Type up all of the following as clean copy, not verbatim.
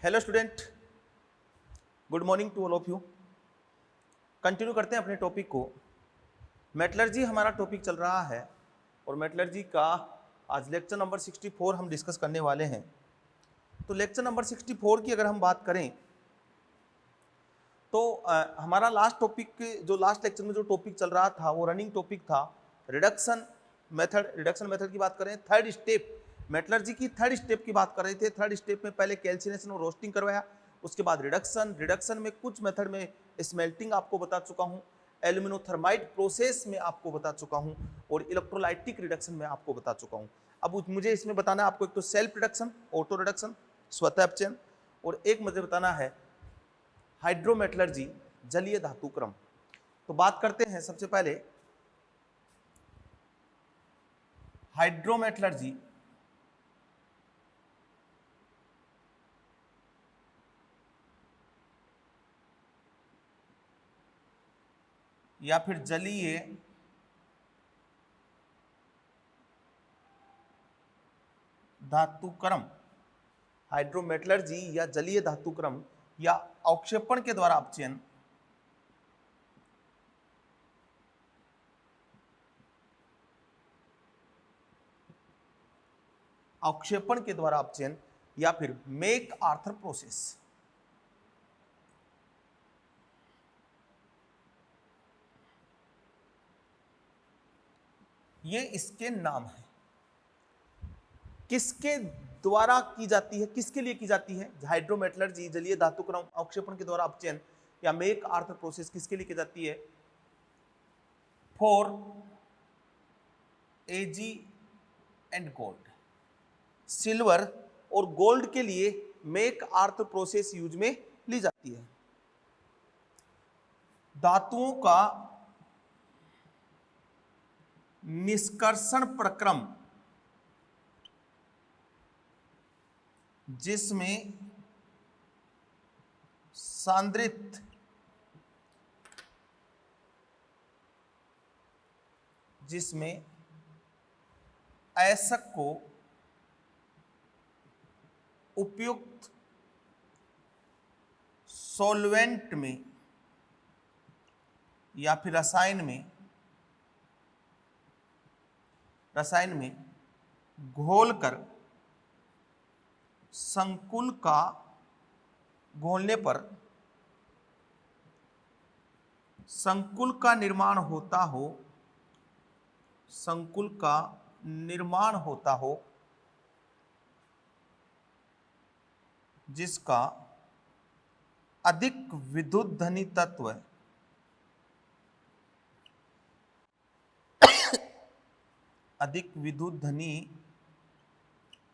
Hello student, good morning to all of you. Continue करते हैं अपने टॉपिक को। मेटलर्जी हमारा टॉपिक चल रहा है और मेटलर्जी का आज लेक्चर नंबर 64 हम डिस्कस करने वाले हैं। तो लेक्चर नंबर 64 की अगर हम बात करें तो हमारा लास्ट टॉपिक जो लास्ट लेक्चर में जो टॉपिक चल रहा था वो रनिंग टॉपिक था रिडक्शन मेथड। रिडक्शन मेथड की बात करें, थर्ड स्टेप मेटलर्जी की थर्ड स्टेप की बात कर रहे थे। थर्ड स्टेप में पहले कैल्सिनेशन और रोस्टिंग करवाया, उसके बाद रिडक्शन में कुछ मेथड में स्मेल्टिंग आपको बता चुका हूँ, एल्यूमिनोथर्माइट प्रोसेस में आपको बता चुका हूँ और इलेक्ट्रोलाइटिक रिडक्शन में आपको बता चुका हूँ। अब मुझे इसमें बताना है आपको एक तो सेल्फ रिडक्शन, ऑटो रिडक्शन, स्वतः अपचयन, और एक मुझे बताना है हाइड्रोमेटलर्जी, जलीय धातु क्रम। तो बात करते हैं सबसे पहले हाइड्रोमेटलर्जी। या फिर जलीय धातुक्रम, हाइड्रोमेटलर्जी या जलीय धातुक्रम या अवक्षेपण के द्वारा अपचयन, अवक्षेपण के द्वारा अपचयन या फिर मेक आर्थर प्रोसेस। ये इसके नाम है। किसके द्वारा की जाती है, किसके लिए की जाती है? हाइड्रोमेटलर्जी, जलीय धातुक्रम, अवक्षेपण के द्वारा अपचयन या मेक आर्थर प्रोसेस किसके लिए की जाती है? For AG and gold, silver और गोल्ड के लिए मेक आर्थर प्रोसेस यूज में ली जाती है। धातुओं का निष्कर्षण प्रक्रम जिसमें सांद्रित जिसमें अयस्क को उपयुक्त सॉल्वेंट में या फिर रसायन में घोलकर संकुल का घोलने पर संकुल का निर्माण होता हो जिसका अधिक विद्युत धनी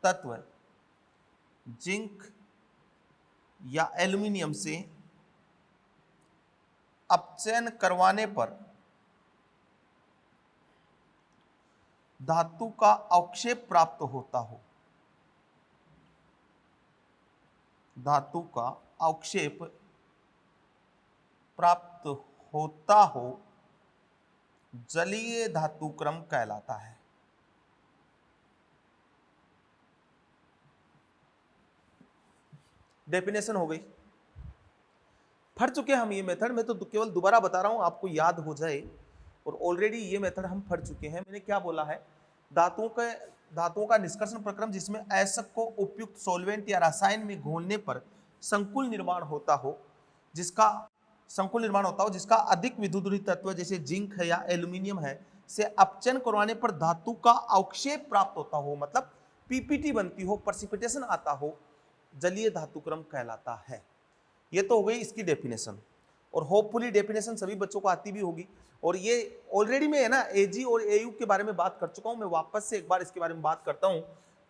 तत्व जिंक या एल्यूमिनियम से अपचयन करवाने पर धातु का अवक्षेप प्राप्त होता हो, धातु का अवक्षेप प्राप्त होता हो, जलीय धातुक्रम कहलाता है। डेफिनेशन हो गई। पढ़ चुके हम ये मेथड, मैं तो केवल दोबारा बता रहा हूं आपको याद हो जाए, और ऑलरेडी ये मेथड हम पढ़ चुके हैं। मैंने क्या बोला है? धातुओं का निष्कर्षण प्रक्रम जिसमें अयस्क को उपयुक्त सॉल्वेंट या रसायन में घोलने पर संकुल निर्माण होता हो जिसका अधिक विद्युत तत्व जैसे जिंक है या एल्यूमिनियम है से अपचयन करवाने पर धातु का अवक्षेप प्राप्त होता हो, मतलब पीपीटी बनती हो, प्रेसिपिटेशन आता हो, जलीय धातुक्रम कहलाता है। ये तो हो गई इसकी डेफिनेशन, और होपफुली डेफिनेशन सभी बच्चों को आती भी होगी। और ये ऑलरेडी मैं है ना एजी और एयू के बारे में बात कर चुका हूं, मैं वापस से एक बार इसके बारे में बात करता हूं।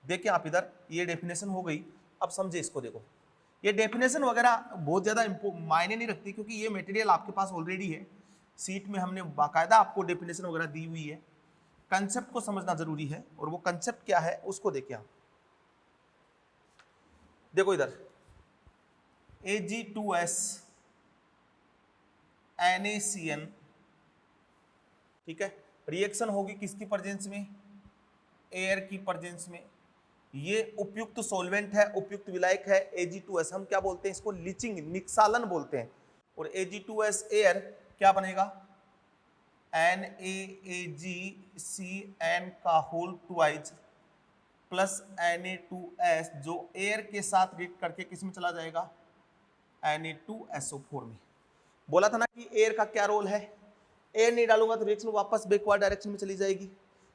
देखिए आप इधर, ये डेफिनेशन हो गई। अब समझे इसको, देखो ये डेफिनेशन वगैरह बहुत ज्यादा मायने नहीं रखती क्योंकि ये मटेरियल आपके पास ऑलरेडी है, सीट में हमने बाकायदा आपको डेफिनेशन वगैरह दी हुई है। कंसेप्ट को समझना जरूरी है, और वो कंसेप्ट क्या है उसको देखिए आप। देखो इधर Ag2S NaCN, ठीक है, रिएक्शन होगी किसकी प्रेजेंस में? एयर की प्रेजेंस में। ये उपयुक्त सोलवेंट है, उपयुक्त विलायक है। Ag2S हम क्या बोलते हैं इसको, लीचिंग, निक्सालन बोलते हैं। और Ag2S एयर क्या बनेगा, NaAgCN का होल ट्वाइस प्लस Na2S जो एयर के साथ रिएक्ट करके किस में चला जाएगा, Na2SO4 में। बोला था ना कि एयर का क्या रोल है, एयर नहीं डालूंगा तो रिएक्शन वापस बैकवर्ड डायरेक्शन में चली जाएगी,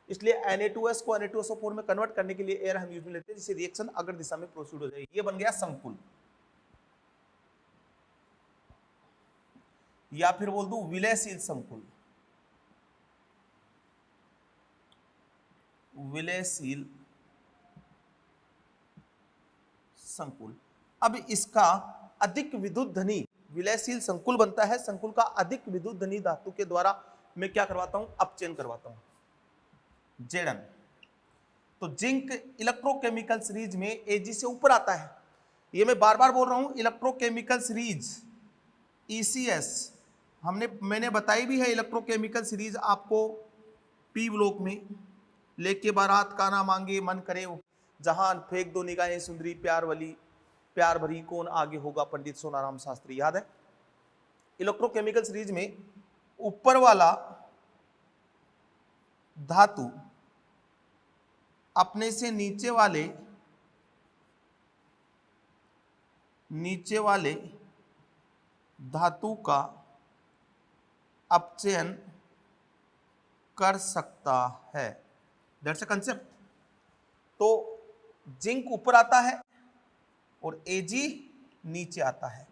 इसलिए Na2S को Na2SO4 में कन्वर्ट करने के लिए एयर हम यूज में लेते हैं, जिससे रिएक्शन अगर दिशा में प्रोसीड हो जाएगी। ये बन गया संकुल, या फिर बोल दूं विलयशील संकुल, विलयशील संकुल। अब इसका अधिक विद्युत धनी विलयशील संकुल बनता है, संकुल का अधिक विद्युत धनी धातु के द्वारा मैं क्या करवाता हूं, अपचयन करवाता हूं, जेडन। तो जिंक इलेक्ट्रोकेमिकल सीरीज में Ag से ऊपर आता है, ये मैं बार बार बोल रहा हूं, इलेक्ट्रोकेमिकल सीरीज ECS मैंने बताई भी है, इलेक्ट्रोकेमिकल सीरीज आपको पी ब्लॉक में, लेके बारात का ना मांगे मन करे जहां फेंक दो निगाहें सुंदरी प्यार वाली, प्यार भरी कौन आगे होगा पंडित सोनाराम शास्त्री, याद है। इलेक्ट्रोकेमिकल सीरीज में ऊपर वाला धातु अपने से नीचे वाले धातु का अपचयन कर सकता है, दैट्स अ कंसेप्ट। तो जिंक ऊपर आता है और Ag नीचे आता है,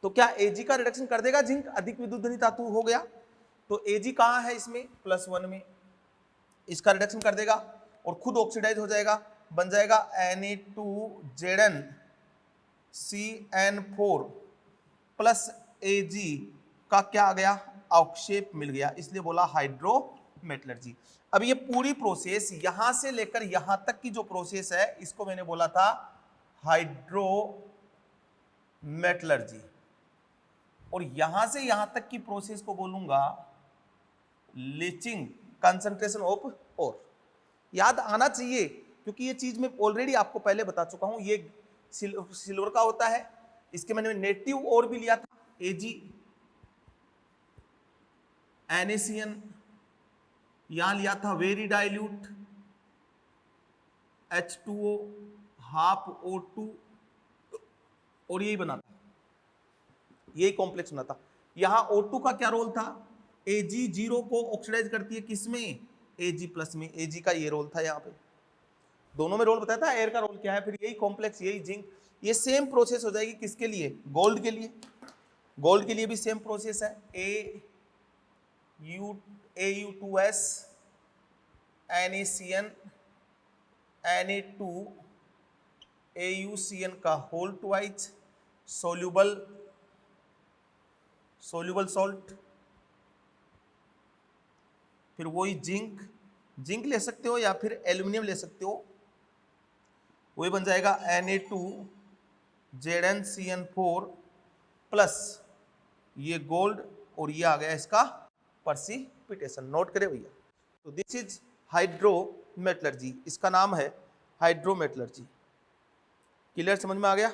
तो क्या Ag का रिडक्शन कर देगा जिंक, अधिक विद्युत धनी धातु हो गया, तो Ag कहां है इसमें, +1 में, इसका रिडक्शन कर देगा और खुद ऑक्सीडाइज हो जाएगा, बन जाएगा Na2ZnCN4 प्लस Ag का क्या आ गया, अवक्षेप मिल गया, इसलिए बोला हाइड्रोमेटलर्जी। अब ये पूरी प्रोसेस यहां से लेकर यहां तक की जो प्रोसेस है, इसको मैंने बोला था हाइड्रोमेटलर्जी, और यहां से यहां तक की प्रोसेस को बोलूंगा लीचिंग, कंसंट्रेशन ऑफ ओर। याद आना चाहिए, क्योंकि ये चीज मैं ऑलरेडी आपको पहले बता चुका हूं, ये सिल्वर का होता है, इसके मैंने नेटिव और भी लिया था, Ag NaCN, यहां लिया था very dilute H2O half O2, और यही बना था, यही कॉम्प्लेक्स बना था। यहां O2 का क्या रोल था, Ag0 को ऑक्सीडाइज करती है किसमें, Ag+ में, Ag का ये रोल था, यहां पे दोनों में रोल बताया था, एयर का रोल क्या है, फिर यही कॉम्प्लेक्स, यही जिंक, ये सेम प्रोसेस हो जाएगी किसके लिए, गोल्ड के लिए। गोल्ड के लिए भी सेम प्रोसेस है, Au2S NaCN Na2 AuCN का होल ट्वाइस सोल्यूबल सॉल्ट, फिर वही जिंक ले सकते हो या फिर एल्यूमिनियम ले सकते हो, वही बन जाएगा Na2ZnCN4 प्लस ये गोल्ड, और ये आ गया इसका पर्सिपिटेशन, नोट करें भैया। तो दिस इज हाइड्रोमेटलर्जी, इसका नाम है हाइड्रोमेटलर्जी। क्लियर, समझ में आ गया।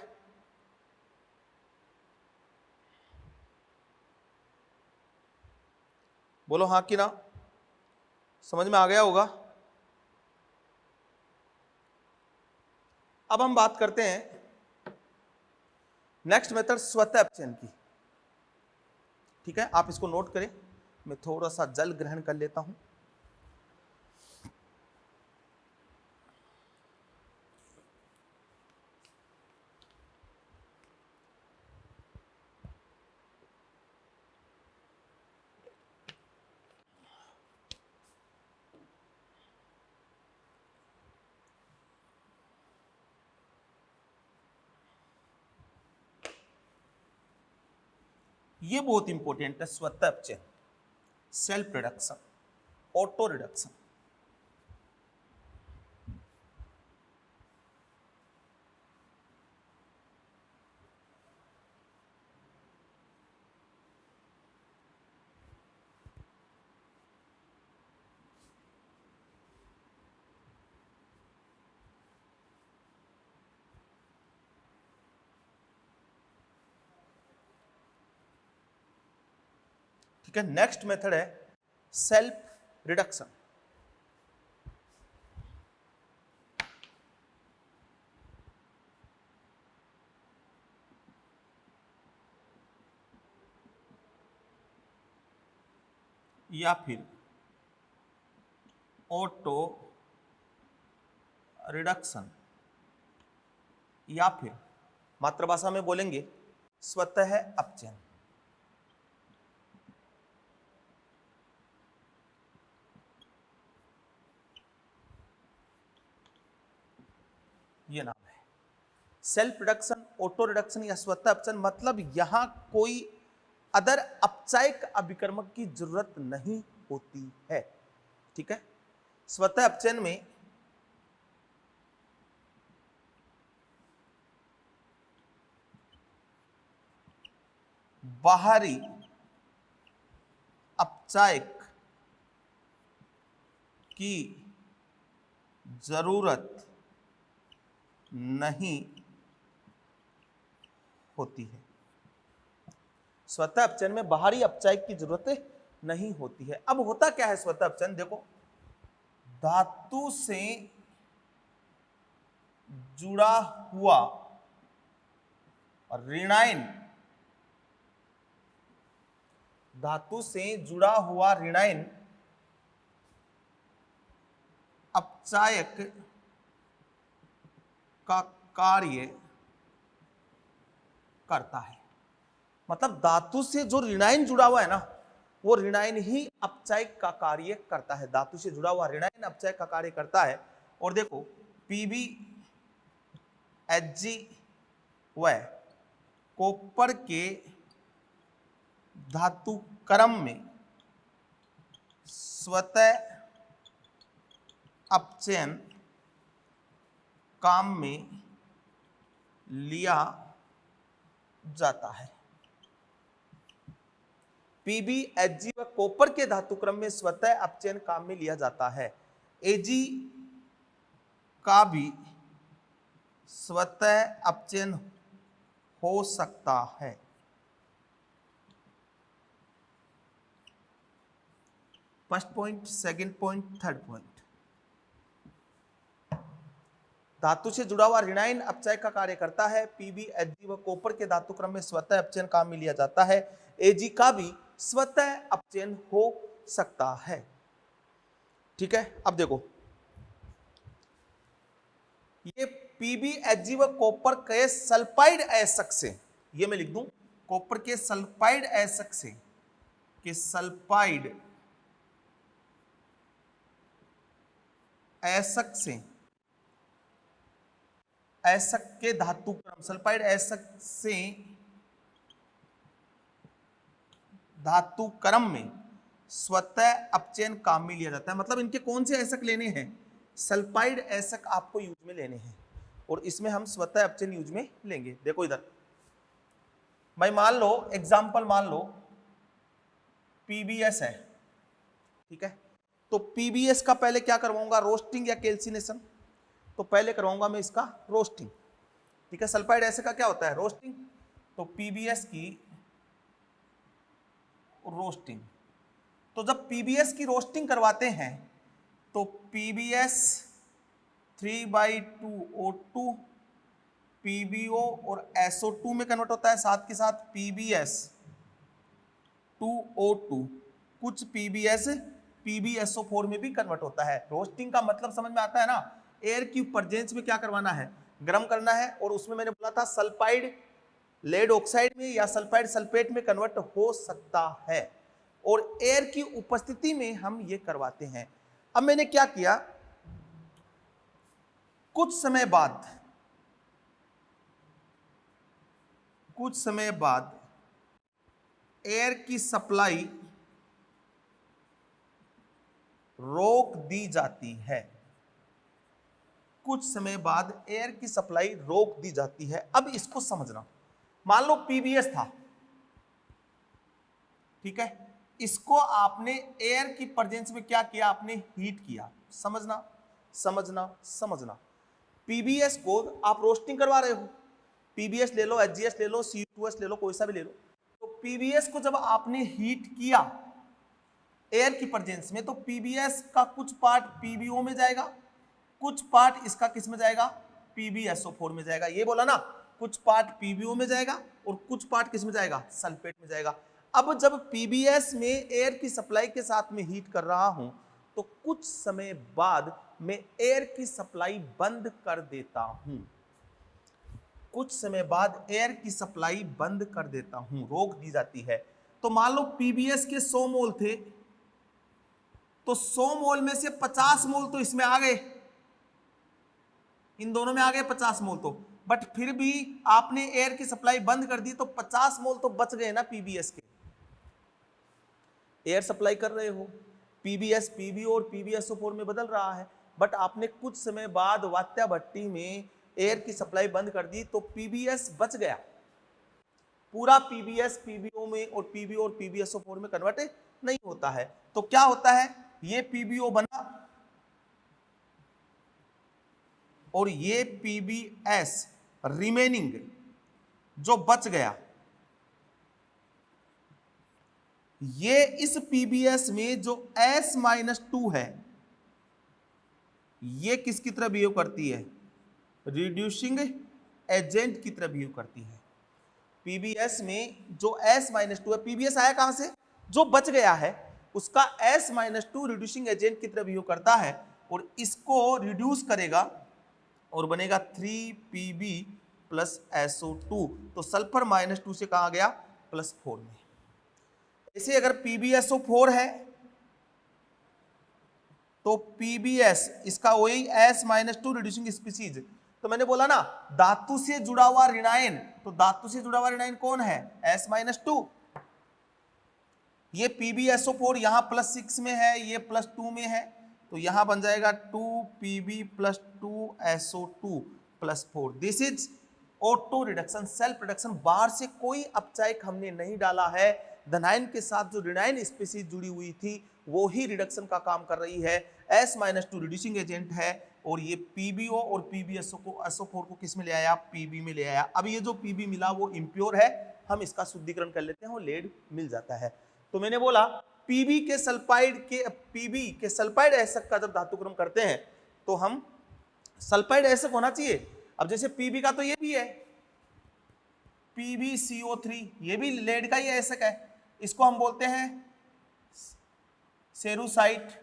बोलो हाँ कि ना, समझ में आ गया होगा। अब हम बात करते हैं नेक्स्ट मेथड स्वतः अपचयन की, ठीक है, आप इसको नोट करें, मैं थोड़ा सा जल ग्रहण कर लेता हूं। ये बहुत इंपॉर्टेंट है, स्वतः अपचयन, सेल्फ रिडक्शन, ऑटो रिडक्शन। ठीक है। नेक्स्ट मेथड है सेल्फ रिडक्शन। या फिर ऑटो रिडक्शन, या फिर मातृभाषा में बोलेंगे स्वतः अपचयन। ये नाम है सेल्फ रिडक्शन, ऑटो रिडक्शन या स्वतः अपचयन। मतलब यहां कोई अदर अपचायक अभिकर्मक की जरूरत नहीं होती है। ठीक है। स्वतः अपचयन में बाहरी अपचायक की जरूरत नहीं होती है। स्वतः अपचयन में बाहरी अपचायक की जरूरत नहीं होती है। अब होता क्या है स्वतः अपचयन, देखो धातु से जुड़ा हुआ ऋणायन, धातु से जुड़ा हुआ ऋणायन अपचायक का कार्य करता है। मतलब धातु से जो ऋणायन जुड़ा हुआ है ना, वो ऋणायन ही अपचायक का कार्य करता है। धातु से जुड़ा हुआ ऋणायन अपचायक का कार्य करता है। और देखो पीबी एचजी व कॉपर के धातु क्रम में स्वतः अपचयन काम में लिया जाता है। पीबी एचजी व कॉपर के धातु क्रम में स्वतः अपचयन काम में लिया जाता है। एजी का भी स्वतः अपचयन हो सकता है। First point, second point, third point. धातु से जुड़ा हुआ ऋणायन अपचायक का कार्य करता है। पीबी एचजी व कॉपर के धातु क्रम में स्वतः अपचयन काम में लिया जाता है। एजी का भी स्वतः अपचयन हो सकता है। ठीक है। अब देखो ये पीबी एचजी व कॉपर के सल्फाइड अयस्क से, ये मैं लिख दूं कॉपर के सल्फाइड अयस्क से, के सल्फाइड अयस्क से, अयस्क के धातु क्रम, सल्फाइड अयस्क से धातु क्रम में स्वतः अपचयन काम में लिया जाता है। मतलब इनके कौन से अयस्क लेने हैं, सल्फाइड अयस्क आपको यूज में लेने हैं, और इसमें हम स्वतः अपचयन यूज में लेंगे। देखो इधर भाई, मान लो एग्जांपल, मान लो पीबीएस है। ठीक है। तो पीबीएस का पहले क्या करवाऊंगा, रोस्टिंग या कैल्सिनेशन। तो पहले करवाऊंगा मैं इसका रोस्टिंग। ठीक है। सल्फाइड अयस्क का क्या होता है, रोस्टिंग। तो पीबीएस की रोस्टिंग, तो जब पीबीएस की रोस्टिंग करवाते हैं तो पीबीएस 3/2O2 पीबीओ और SO2 में कन्वर्ट होता है। साथ के साथ पीबीएस 2O2, कुछ पीबीएस PbSO4 में भी कन्वर्ट होता है। रोस्टिंग का मतलब समझ में आता है ना, एयर की प्रेजेंस में क्या करवाना है, गर्म करना है। और उसमें मैंने बोला था सल्फाइड लेड ऑक्साइड में या सल्फाइड सल्फेट में कन्वर्ट हो सकता है, और एयर की उपस्थिति में हम ये करवाते हैं। अब मैंने क्या किया, कुछ समय बाद एयर की सप्लाई रोक दी जाती है। कुछ समय बाद एयर की सप्लाई रोक दी जाती है। अब इसको समझना, मान लो पीबीएस था। ठीक है। इसको आपने एयर की प्रेजेंस में क्या किया, आपने हीट किया। समझना समझना समझना। पीबीएस को आप रोस्टिंग करवा रहे हो, पीबीएस ले लो, एचजीएस ले लो, C2S ले लो, कोई सा भी ले लो। तो पीबीएस को जब आपने हीट किया एयर की प्रेजेंस में, तो पीबीएस का कुछ पार्ट पीबीओ में जाएगा, कुछ पार्ट इसका किस में जाएगा, पीबीएसओ4 में जाएगा। ये बोला ना, कुछ पार्ट पीबीओ में जाएगा और कुछ पार्ट किस में जाएगा, सल्फेट में जाएगा। अब जब पीबीएस में एयर की सप्लाई के साथ में हीट कर रहा हूं तो कुछ समय बाद मैं एयर की सप्लाई बंद कर देता हूं, कुछ समय बाद एयर की सप्लाई बंद कर देता हूं, रोक दी जाती है। तो मान लो पीबीएस के 100 मोल थे, तो 100 मोल में से 50 मोल तो इसमें आ गए, इन दोनों में आ गए 50 मोल तो, बट फिर भी आपने एयर की सप्लाई बंद कर दी तो 50 मोल तो बच गए ना पीबीएस के। एयर सप्लाई कर रहे हो, पीबीएस पीबीओ और पीबीएसओ4 में बदल रहा है, बट आपने कुछ समय बाद वात्या भट्टी में एयर की सप्लाई बंद कर दी तो पीबीएस बच गया, पूरा पीबीएस पीबीओ में और पीबीओ और पीबीएसओ4 में कन्वर्ट नहीं होता है। तो क्या होता है, ये पीबीओ बना और ये पीबीएस रिमेनिंग जो बच गया, ये इस पीबीएस में जो S-2 है ये किसकी तरह बिहेव करती है, रिड्यूसिंग एजेंट की तरह बिहेव करती है। पीबीएस में जो S-2 है, पीबीएस आया कहां से, जो बच गया है उसका S-2 रिड्यूसिंग एजेंट की तरह बिहेव करता है और इसको रिड्यूस करेगा और बनेगा 3Pb प्लस SO2, तो सल्फर -2 से कहा गया +4 में। इसे अगर PbSO4 है तो PbS इसका वही S-2 रिड्यूसिंग स्पीसीज, तो मैंने बोला ना धातु से जुड़ा हुआ ऋणायन, तो धातु से जुड़ा हुआ ऋणायन कौन है, S-2। ये PbSO4 यहां +6 में है, ये +2 में है, तो यहां बन जाएगा 2Pb + 2SO2 +4। This is auto reduction, self reduction, बाहर से कोई अपचायक हमने नहीं डाला है, धनायन के साथ जो ऋणायन स्पीसीज जुड़ी हुई थी वो ही रिडक्शन का काम कर रही है। S-2 रिड्यूसिंग एजेंट है और ये पीबीओ और पीबीएसओ4 को किस में ले आया, पीबी में ले आया। अब ये जो पीबी मिला वो इम्प्योर है, हम इसका शुद्धिकरण कर लेते हैं और लेड मिल जाता है। तो मैंने बोला पीबी के सल्फाइड एसिड का जब धातुक्रम करते हैं तो हम सल्फाइड एसिड होना चाहिए। अब जैसे पीबी का तो ये भी है PbCO3, ये भी लेड का ही एसिड है, इसको हम बोलते हैं सेरुसाइट,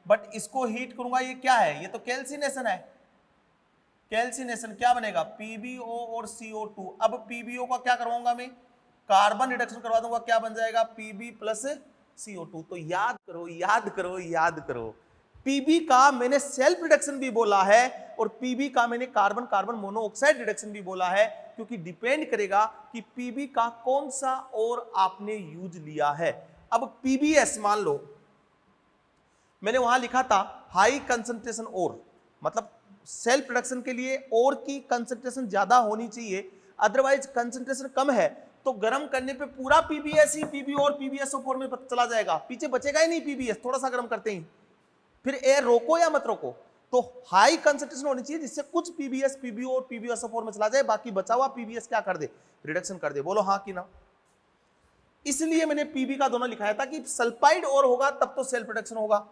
बट इसको हीट करूंगा, ये क्या है, ये तो कैल्सिनेशन है, कैल्सिनेशन क्या बनेगा, PbO और CO2। अब PbO का क्या करवाऊंगा मैं, कार्बन रिडक्शन करवा दूंगा, क्या बन जाएगा, Pb + CO2। तो याद करो याद करो याद करो, Pb का मैंने सेल्फ रिडक्शन भी बोला है और Pb का मैंने कार्बन कार्बन मोनोऑक्साइड रिडक्शन भी बोला है, क्योंकि डिपेंड करेगा कि Pb का कौन सा और आपने यूज लिया है। अब PbS मान लो मैंने वहां लिखा था हाई कंसंट्रेशन और, मतलब सेल्फ रिडक्शन के लिए और की कंसंट्रेशन ज्यादा होनी चाहिए, अदरवाइज कंसंट्रेशन कम है तो गर्म करने पे पूरा पीबीएस ही पीबी और पीबीएसओ4 में चला जाएगा, पीछे बचेगा ही नहीं पीबीएस, थोड़ा सा गर्म करते ही, फिर एयर रोको या मत रोको। तो हाई कंसंट्रेशन होनी चाहिए जिससे कुछ पीबीएस पीबीओ और पीबीएसओ4 में चला जाए, बाकी बचा हुआ पीबीएस क्या कर दे, रिडक्शन कर दे। बोलो हाँ कि ना। इसलिए मैंने पीबी का दोनों लिखाया था कि सल्फाइड और होगा तब तो सेल्फ रिडक्शन होगा।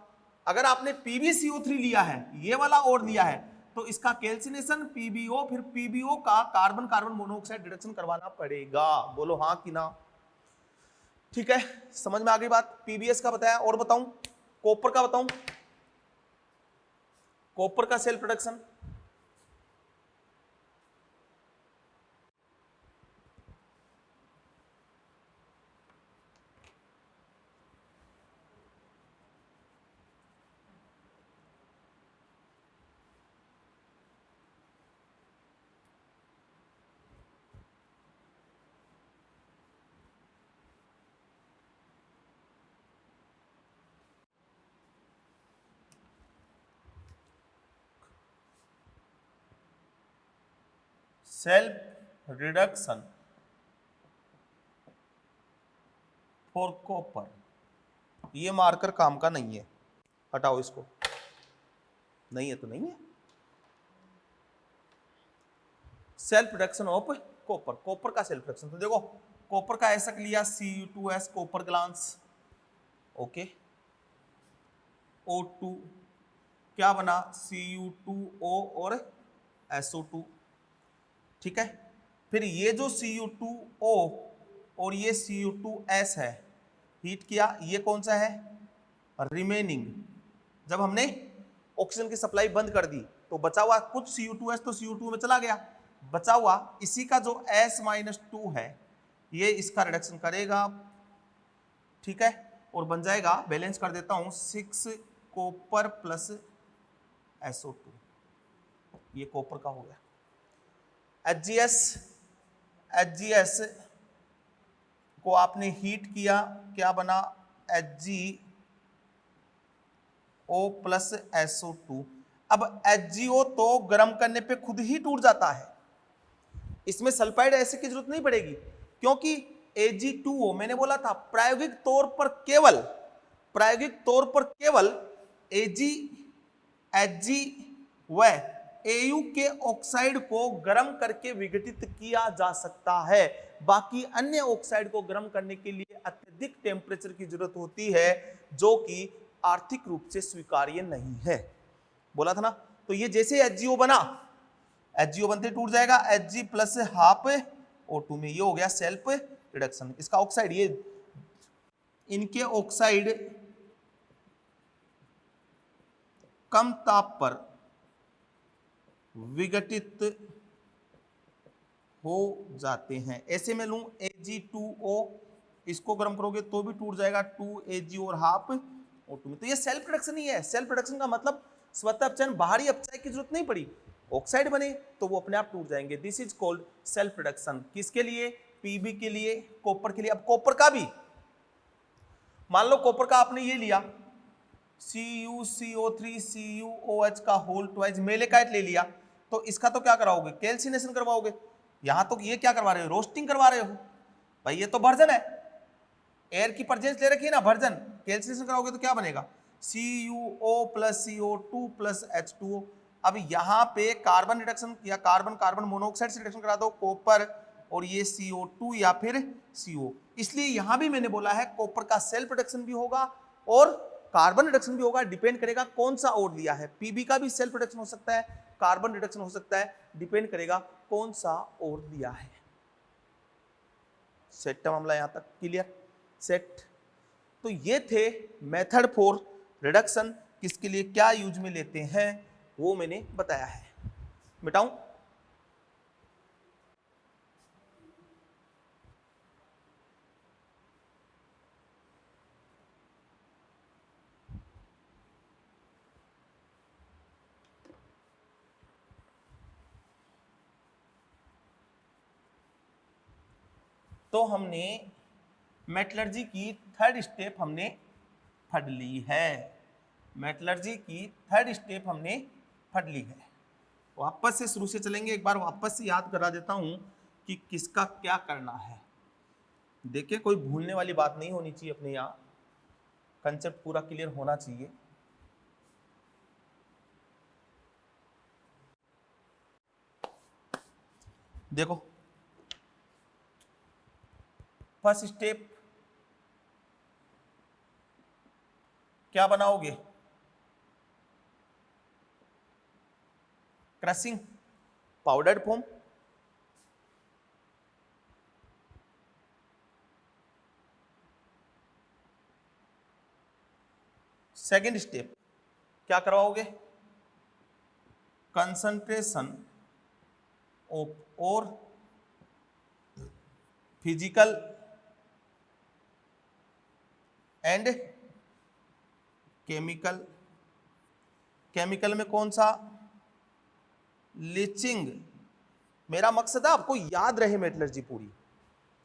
अगर आपने PbCO3 लिया है, ये वाला और लिया है, तो इसका कैल्सिनेशन PbO, फिर PbO का कार्बन कार्बन मोनोऑक्साइड रिडक्शन करवाना पड़ेगा। बोलो हाँ कि ना। ठीक है, समझ में आ गई बात। पीबीएस का बताया, और बताऊं कॉपर का बताऊं, कॉपर का self reduction, self reduction for copper, ये मार्कर काम का नहीं है, हटाओ इसको, नहीं है तो नहीं है। Self reduction of copper, copper का सेल्फ रिडक्शन, तो देखो कॉपर का ऐसा लिया Cu2S copper glance, okay. O2 क्या बना Cu2O और SO2, ठीक है। फिर ये जो Cu2O और ये Cu2S है, हीट किया, ये कौन सा है रिमेनिंग। जब हमने ऑक्सीजन की सप्लाई बंद कर दी तो बचा हुआ कुछ Cu2S तो Cu2 में चला गया, बचा हुआ इसी का जो S-2 है ये इसका रिडक्शन करेगा, ठीक है, और बन जाएगा, बैलेंस कर देता हूं, 6 कॉपर प्लस SO2, ये कॉपर का हो गया। HGS को आपने हीट किया, क्या बना HgO प्लस SO2। अब HgO तो गर्म करने पे खुद ही टूट जाता है, इसमें सल्फाइड एसिड की जरूरत नहीं पड़ेगी, क्योंकि Ag2O मैंने बोला था प्रायोगिक तौर पर केवल Ag व Au के ऑक्साइड को गर्म करके विघटित किया जा सकता है, बाकी अन्य ऑक्साइड को गर्म करने के लिए अत्यधिक टेम्परेचर की जरूरत होती है, जो कि आर्थिक रूप से स्वीकार्य नहीं है। बोला था ना, तो ये जैसे HgO बना, HgO बनते टूट जाएगा, Hg प्लस हाफ O2 में, ये हो गया सेल्फ रिडक्शन। इसका ऑक्साइड, ये इनके ऑक्साइड कम ताप पर विघटित हो जाते हैं। ऐसे में लूं Ag2O, इसको गर्म करोगे तो भी टूट जाएगा, 2Ag और हाफ O2 में। तो ये सेल्फ रिडक्शन ही है। सेल्फ रिडक्शन का मतलब स्वतः अपचयन, बाहरी अपचय की जरूरत नहीं पड़ी, ऑक्साइड बने तो वो अपने आप टूट जाएंगे। This is called self reduction. किसके लिए? पीबी के लिए, कॉपर के लिए। अब कॉपर का भी मान लो, कॉपर का आपने ये लिया CuCO3 CuOH का होल ट्वाइस मेलेकाइट ले लिया, तो इसका तो क्या कराओगे? कैल्सिनेशन करवाओगे। यहां तो ये क्या करवा रहे हो? रोस्टिंग करवा रहे हो भाई, ये तो वर्जन है, एयर की प्रेजेंस ले रखी है ना, वर्जन। कैल्सिनेशन कराओगे तो क्या बनेगा? CuO plus CO2 plus H2O। अब यहां पे कार्बन रिडक्शन या कार्बन मोनोऑक्साइड से रिडक्शन करा दो, कॉपर और ये CO2 या फिर CO। इसलिए यहां भी मैंने बोला है कॉपर का सेल्फ रिडक्शन भी होगा और कार्बन रिडक्शन भी होगा, डिपेंड करेगा कौन सा ओर लिया है। पीबी का भी सेल्फ रिडक्शन हो सकता है, कार्बन रिडक्शन हो सकता है, डिपेंड करेगा कौन सा ओर लिया है। सेट का मामला यहां तक क्लियर? सेट। तो ये थे मेथड फॉर रिडक्शन, किसके लिए क्या यूज में लेते हैं वो मैंने बताया है। मिटाऊं? तो हमने मेटलर्जी की थर्ड स्टेप हमने पढ़ ली है। मेटलर्जी की थर्ड स्टेप हमने पढ़ ली है। वापस से शुरू से चलेंगे, एक बार वापस से याद करा देता हूं कि किसका क्या करना है। देखिए, कोई भूलने वाली बात नहीं होनी चाहिए, अपने यहाँ कंसेप्ट पूरा क्लियर होना चाहिए। देखो, फर्स्ट स्टेप क्या बनाओगे? Crushing, powdered form. Second step क्या करवाओगे? कंसंट्रेशन ऑफ और फिजिकल एंड केमिकल। केमिकल में कौन सा? लीचिंग। मेरा मकसद है आपको याद रहे मेटलर्जी पूरी,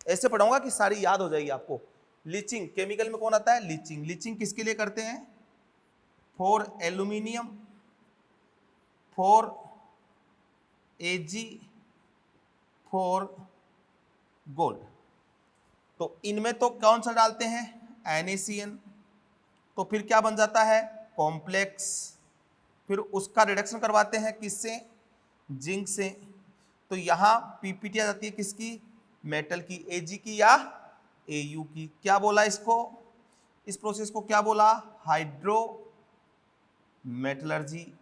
ऐसे पढ़ाऊंगा कि सारी याद हो जाएगी आपको। लीचिंग, केमिकल में कौन आता है? लीचिंग। लीचिंग किसके लिए करते हैं? For aluminium, for Ag, for gold. तो इनमें तो कौन सा डालते हैं? NaCN। तो फिर क्या बन जाता है? कॉम्प्लेक्स। फिर उसका रिडक्शन करवाते हैं किससे? जिंक से। तो यहां पीपीटी आ जाती है किसकी? मेटल की Ag की या Au की। क्या बोला इसको, इस प्रोसेस को क्या बोला, हाइड्रो मेटलर्जी।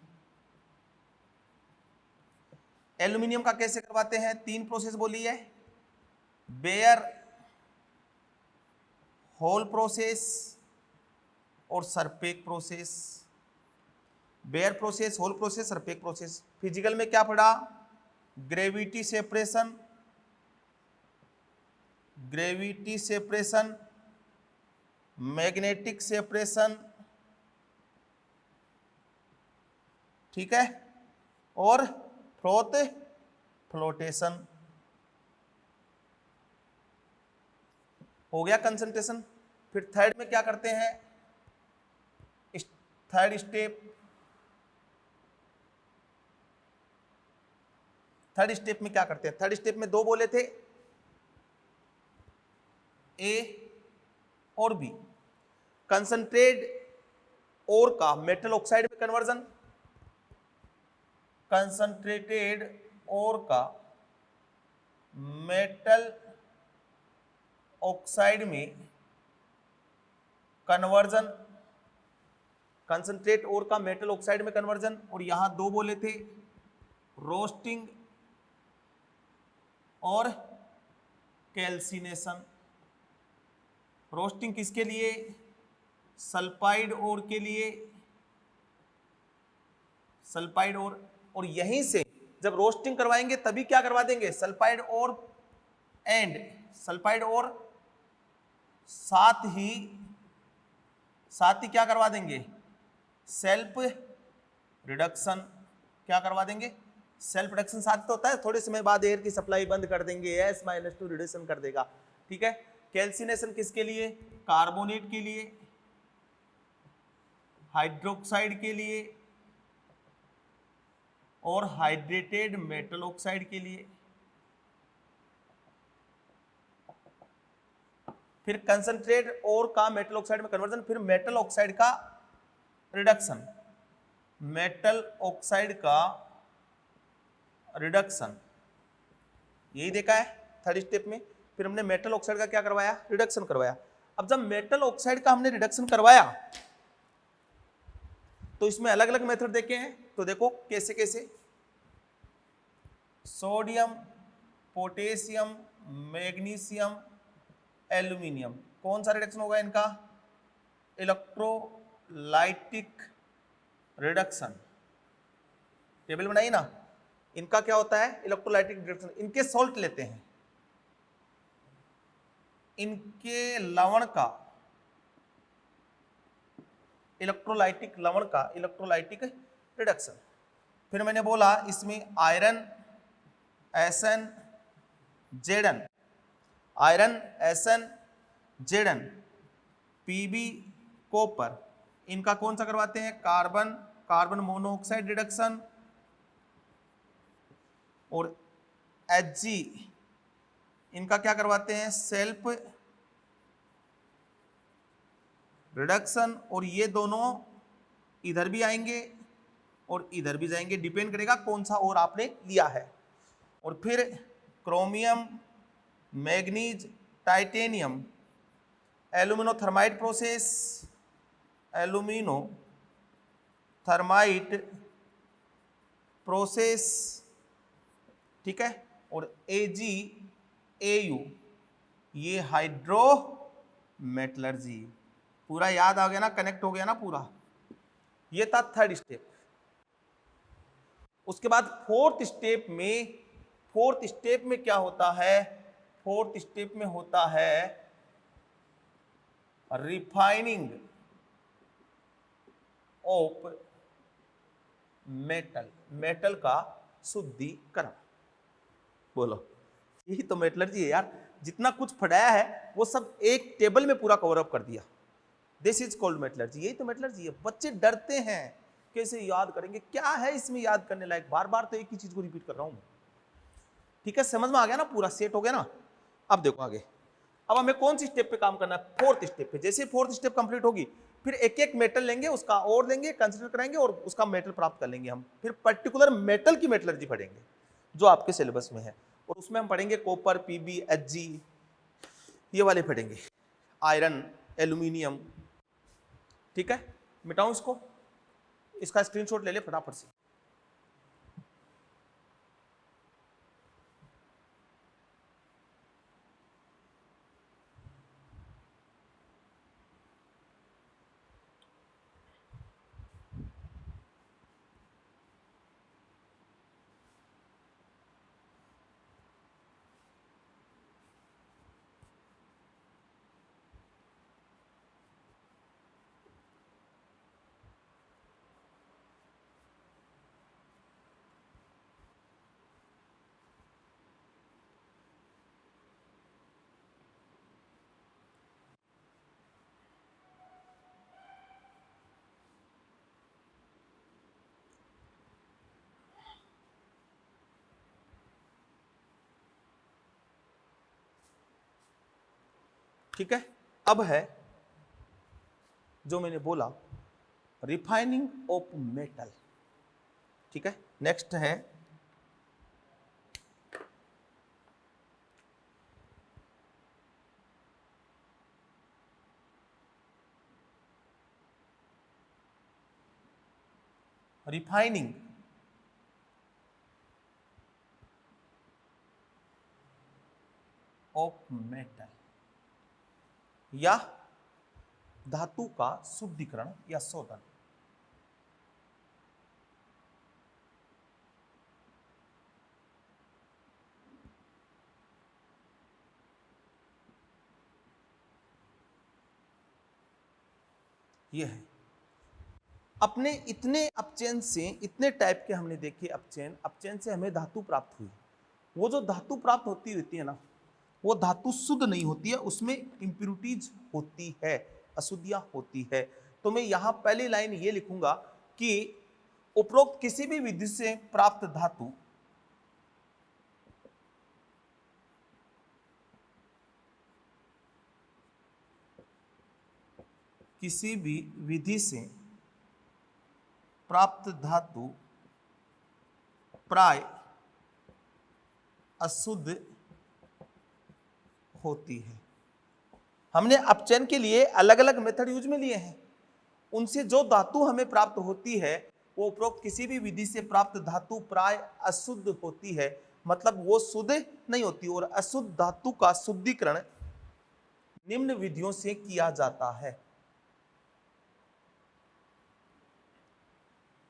एल्यूमिनियम का कैसे करवाते हैं, 3 प्रोसेस बोली है, बेयर होल प्रोसेस और Serpeck process. Bayer process, Hall process, Serpeck process. Physical में क्या पढ़ा, gravity separation, gravity separation, magnetic separation, ठीक है, और फ्लोटेशन। हो गया कंसंट्रेशन। फिर थर्ड में क्या करते हैं, थर्ड स्टेप में क्या करते हैं, थर्ड स्टेप में 2 बोले थे, ए और बी। कंसंट्रेट ओर का मेटल ऑक्साइड में कन्वर्जन, कंसंट्रेटेड ओर का मेटल ऑक्साइड में कन्वर्जन, कंसंट्रेट ओर का मेटल ऑक्साइड में कन्वर्जन। और यहां 2 बोले थे, रोस्टिंग और कैल्सिनेशन। रोस्टिंग किसके लिए, सल्फाइड ओर के लिए, सल्फाइड ओर। और यहीं से जब रोस्टिंग करवाएंगे तभी क्या करवा देंगे, sulphide ore and sulphide ore, साथ ही क्या करवा देंगे, सेल्फ रिडक्शन। क्या करवा देंगे, सेल्फ रिडक्शन। साथ तो होता है, थोड़े समय बाद एयर की सप्लाई बंद कर देंगे, S-2 रिडक्शन कर देगा, ठीक है। कैल्सिनेशन किसके लिए, कार्बोनेट के लिए, हाइड्रोक्साइड के लिए और हाइड्रेटेड मेटल ऑक्साइड के लिए। फिर कंसंट्रेट और का मेटल ऑक्साइड में कन्वर्जन, फिर मेटल ऑक्साइड का रिडक्शन, मेटल ऑक्साइड का रिडक्शन, यही देखा है थर्ड स्टेप में। फिर हमने मेटल ऑक्साइड का क्या करवाया, रिडक्शन करवाया। अब जब मेटल ऑक्साइड का हमने रिडक्शन करवाया तो इसमें अलग अलग मेथड देखे हैं, तो देखो कैसे कैसे, सोडियम, पोटेशियम, मैग्नीशियम, एल्यूमिनियम। कौन सा रिडक्शन होगा इनका, इलेक्ट्रोलाइटिक रिडक्शन। टेबल बनाई ना, इनका क्या होता है, इलेक्ट्रोलाइटिक रिडक्शन। इनके सॉल्ट लेते हैं, इनके लवण का, इलेक्ट्रोलाइटिक लवण का इलेक्ट्रोलाइटिक रिडक्शन। फिर मैंने बोला इसमें iron, Sn, Zn, iron, Sn, Zn, Pb, copper, इनका कौन सा करवाते हैं, कार्बन, कार्बन मोनोऑक्साइड रिडक्शन। और Hg, इनका क्या करवाते हैं, सेल्फ रिडक्शन। और ये दोनों इधर भी आएंगे और इधर भी जाएंगे, डिपेंड करेगा कौन सा और आपने लिया है। और फिर chromium, manganese, titanium, aluminothermite process, aluminothermite process, ठीक है। और Ag, Au, ये हाइड्रो मेटलर्जी। पूरा याद आ गया ना, कनेक्ट हो गया ना पूरा। ये था थर्ड स्टेप। उसके बाद फोर्थ स्टेप में क्या होता है, फोर्थ स्टेप में होता है रिफाइनिंग ऑफ मेटल, मेटल का शुद्धिकरण। बोलो, यही तो मेटलर्जी है यार। जितना कुछ पढ़ाया है वो सब एक टेबल में पूरा कवर अप कर दिया। दिस इज कॉल्ड मेटलर्जी, यही तो मेटलर्जी है। बच्चे डरते हैं कैसे याद करेंगे, क्या है इसमें याद करने लायक, बार बार तो एक ही चीज को रिपीट कर रहा हूं मैं, ठीक है। समझ में आ गया ना, पूरा सेट हो गया ना। अब देखो आगे, अब हमें कौन सी स्टेप पे काम करना है, फोर्थ स्टेप पे। जैसे फोर्थ स्टेप कंप्लीट होगी फिर एक एक मेटल लेंगे, उसका और लेंगे, कंसिडर कराएंगे और उसका मेटल प्राप्त कर लेंगे हम। फिर पर्टिकुलर मेटल की मेटलर्जी पढ़ेंगे जो आपके सिलेबस में है। और उसमें हम पढ़ेंगे कॉपर, पीबी, एचजी, ये वाले पढ़ेंगे, आयरन, एल्यूमिनियम। ठीक है, मिटाऊं इसको, इसका स्क्रीनशॉट ले ले फटाफट से। ठीक है, अब है जो मैंने बोला रिफाइनिंग ऑफ मेटल। ठीक है, नेक्स्ट है रिफाइनिंग ऑफ मेटल, या धातु का शुद्धिकरण या शोधन। यह है, अपने इतने अपचयन से, इतने टाइप के हमने देखे अपचयन, अपचयन से हमें धातु प्राप्त हुई। वो जो धातु प्राप्त होती रहती है ना, वो धातु शुद्ध नहीं होती है, उसमें इंप्यूरिटीज होती है, अशुद्धियां होती है। तो मैं यहां पहली लाइन ये लिखूंगा कि उपरोक्त किसी भी विधि से प्राप्त धातु किसी भी विधि से प्राप्त धातु प्राय अशुद्ध होती है। हमने अपचयन के लिए अलग अलग मेथड यूज में लिए हैं, उनसे जो धातु हमें प्राप्त होती है वो उपरोक्त किसी भी विधि से प्राप्त धातु प्राय अशुद्ध होती है, मतलब वो शुद्ध नहीं होती। और अशुद्ध धातु का शुद्धिकरण निम्न विधियों से किया जाता है।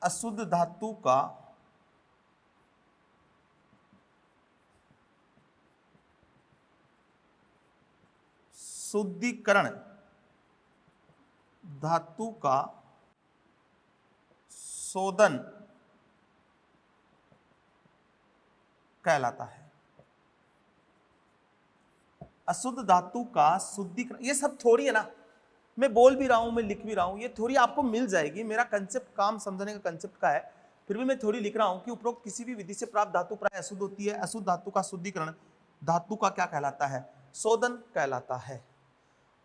अशुद्ध धातु का शुद्धिकरण धातु का शोधन कहलाता है। अशुद्ध धातु का शुद्धिकरण, ये सब थ्योरी है ना, मैं बोल भी रहा हूं, मैं लिख भी रहा हूं, ये थ्योरी आपको मिल जाएगी। मेरा कंसेप्ट काम समझने का कंसेप्ट का है, फिर भी मैं थ्योरी लिख रहा हूं कि उपरोक्त किसी भी विधि से प्राप्त धातु प्राय अशुद्ध होती है। अशुद्ध धातु का शुद्धिकरण धातु का क्या कहलाता है? शोधन कहलाता है।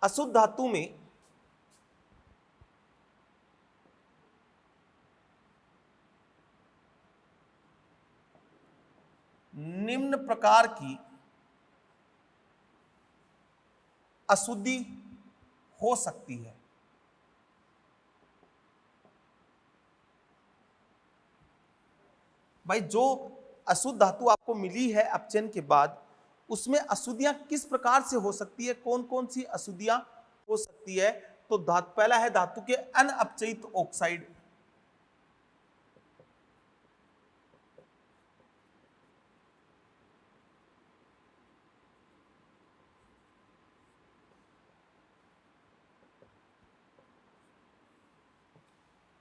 अशुद्ध धातु में निम्न प्रकार की अशुद्धि हो सकती है। भाई, जो अशुद्ध धातु आपको मिली है अपचयन के बाद, उसमें अशुद्धियां किस प्रकार से हो सकती है, कौन कौन सी अशुद्धियां हो सकती है? तो पहला है धातु के अनअपचयित ऑक्साइड।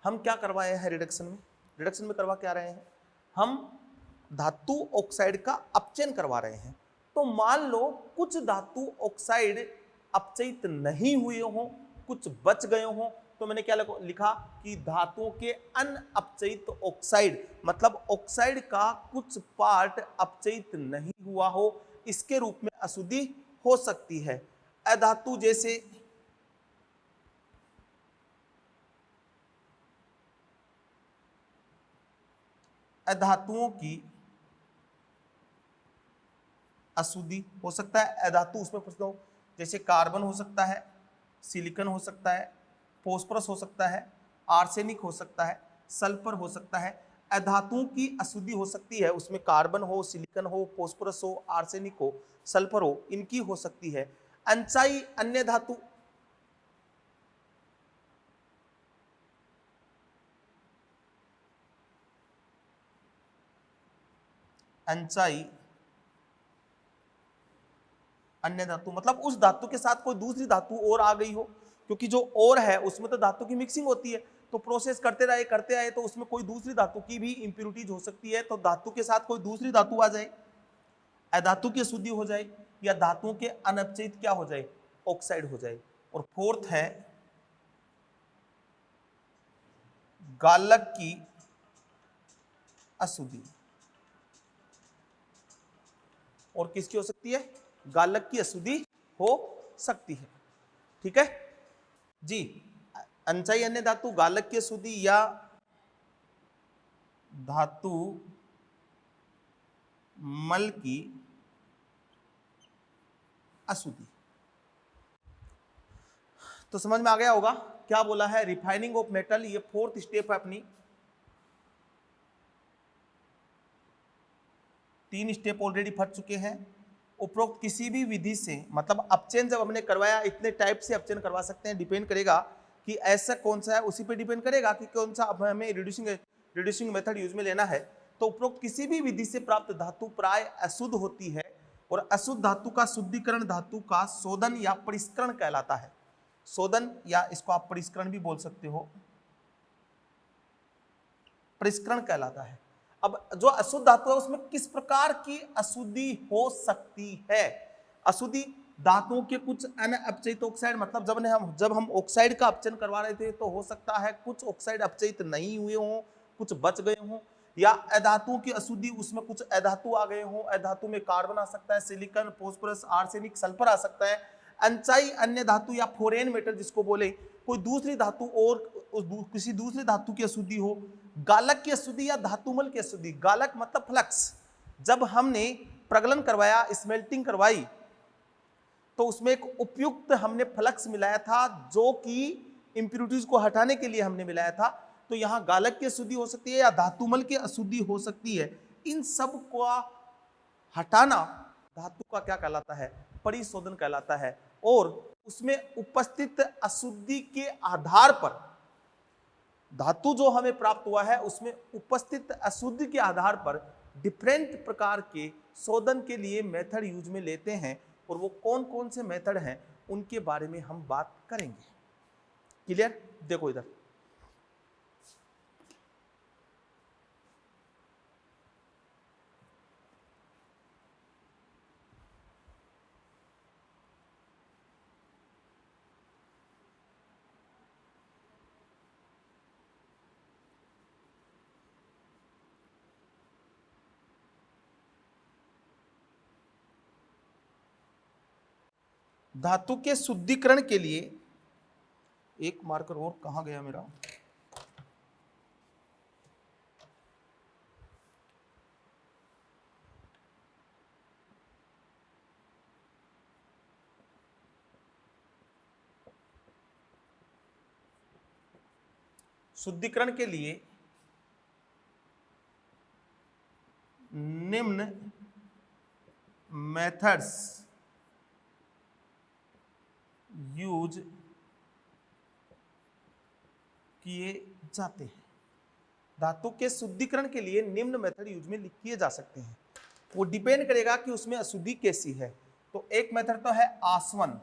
हम क्या करवाए हैं रिडक्शन में? रिडक्शन में करवा क्या रहे हैं? हम धातु ऑक्साइड का अपचयन करवा रहे हैं। तो मान लो कुछ धातु ऑक्साइड अपचयित नहीं हुए हों, कुछ बच गए हों, तो मैंने क्या लिखा कि धातुओं के अनअपचयित ऑक्साइड, मतलब ऑक्साइड का कुछ पार्ट अपचयित नहीं हुआ हो, इसके रूप में अशुद्धि हो सकती है। अधातु जैसे अधातुओं की अशुद्धि हो सकता है, अधातु उसमें प्रश्न हो, जैसे कार्बन हो सकता है, सिलिकॉन हो सकता है, फॉस्फोरस हो सकता है, आर्सेनिक हो सकता है, सल्फर हो सकता है। अधातुओं की अशुद्धि हो सकती है, उसमें कार्बन हो, सिलिकॉन हो, फॉस्फोरस हो, आर्सेनिक हो, सल्फर हो, इनकी हो सकती है। अंचाई अन्य धातु, अंचाई अन्य धातु मतलब उस धातु के साथ कोई दूसरी धातु और आ गई हो, क्योंकि जो और है उसमें तो धातु की मिक्सिंग होती है, तो प्रोसेस करते आए तो उसमें कोई दूसरी धातु की भी इंप्योरिटीज हो सकती है, तो धातु के साथ कोई दूसरी धातु आ जाए, अधातु की अशुद्धि हो जाए, या धातुओं के अनपचयित क्या हो जाए, ऑक्साइड हो जाए। और फोर्थ है गालक की अशुद्धि, और किसकी हो सकती है, गालक की अशुद्धि हो सकती है। ठीक है जी, अंचाई अन्य धातु, गालक की अशुद्धि, या धातु मल की अशुद्धि। तो समझ में आ गया होगा क्या बोला है, रिफाइनिंग ऑफ मेटल, ये फोर्थ स्टेप है अपनी। 3 स्टेप ऑलरेडी फट चुके हैं। उपरोक्त किसी भी विधि से, मतलब अपचयन जब हमने करवाया, इतने टाइप से अपचयन करवा सकते हैं, डिपेंड करेगा कि ऐसा कौन सा है, उसी पे डिपेंड करेगा कि कौन सा अब हमें रिड्यूसिंग मेथड यूज में लेना है। तो उपरोक्त किसी भी विधि से प्राप्त धातु प्राय अशुद्ध होती है, और अशुद्ध धातु का शुद्धिकरण धातु का शोधन या परिष्करण कहलाता है। शोधन, या इसको आप परिष्करण भी बोल सकते हो, परिष्करण कहलाता है। अब जो अशुद्ध धातु है उसमें किस प्रकार की अशुद्धि हो सकती है, अशुद्धि धातुओं के कुछ अनअपचयित ऑक्साइड, मतलब जब हम ऑक्साइड का अपचयन करवा रहे थे तो हो सकता है कुछ ऑक्साइड अपचयित नहीं हुए हों, कुछ बच गए हों, या अधातुओं की अशुद्धि, उसमें कुछ अधातु आ गए हों, अधातु में कार्बन आ सकता है, सिलिकॉन, फॉस्फोरस, आर्सेनिक, सल्फर आ सकता है। अंचाई अन्य धातु या फोरेन मेटल जिसको बोले, कोई दूसरी धातु और किसी दूसरी धातु की अशुद्धि हो। गालक की अशुद्धि या धातुमल की अशुद्धि, गालक मतलब फ्लक्स, जब हमने प्रगलन करवाया, स्मेल्टिंग करवाई, तो उसमें एक उपयुक्त हमने फ्लक्स मिलाया था, जो कि इंप्योरिटीज को हटाने के लिए हमने मिलाया था। तो यहां गालक की अशुद्धि हो सकती है या धातुमल की अशुद्धि हो सकती है। इन सब को हटाना धातु का क्या कहलाता है, परिशोधन कहलाता है। और उसमें उपस्थित अशुद्धि के आधार पर, धातु जो हमें प्राप्त हुआ है उसमें उपस्थित अशुद्धि के आधार पर डिफरेंट प्रकार के शोधन के लिए मेथड यूज में लेते हैं, और वो कौन कौन से मेथड हैं उनके बारे में हम बात करेंगे। क्लियर, देखो इधर, धातु के शुद्धिकरण के लिए, एक मार्कर और कहां गया मेरा, शुद्धिकरण के लिए निम्न मेथड्स यूज किए जाते हैं। धातु के शुद्धिकरण के लिए निम्न मेथड यूज में किए जा सकते हैं, वो डिपेंड करेगा कि उसमें अशुद्धि कैसी है। तो एक मेथड तो है आसवन,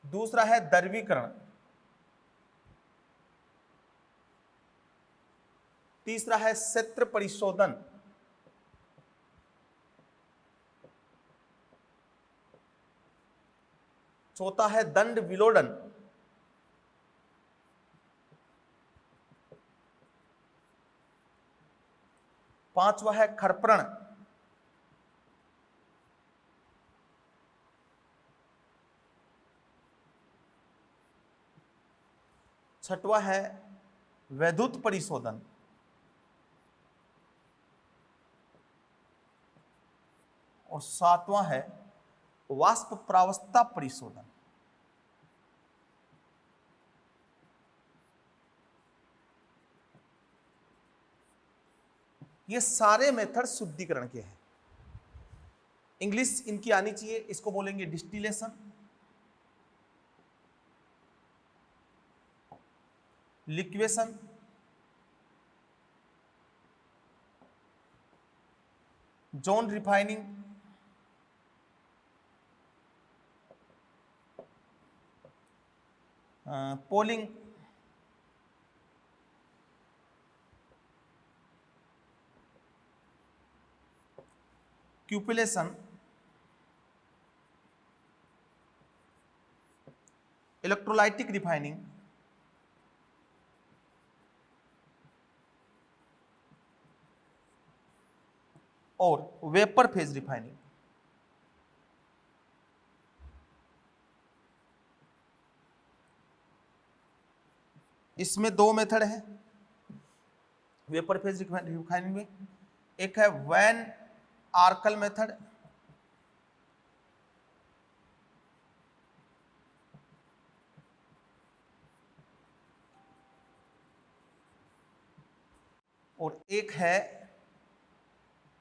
दूसरा है द्रवीकरण, तीसरा है क्षेत्र परिशोधन, चौथा है दंड विलोडन, पांचवा है खरपरण, छठवा है वैद्युत परिशोधन, और 7वां है वाष्प प्रावस्था परिशोधन। ये सारे मेथड शुद्धिकरण के हैं। इंग्लिश इनकी आनी चाहिए, इसको बोलेंगे distillation, liquation, zone refining, poling, cupellation, electrolytic refining, और वेपर फेज रिफाइनिंग। इसमें दो मेथड है वेपर फेज रिफाइनिंग में। एक है वैन आर्कल मेथड, और एक है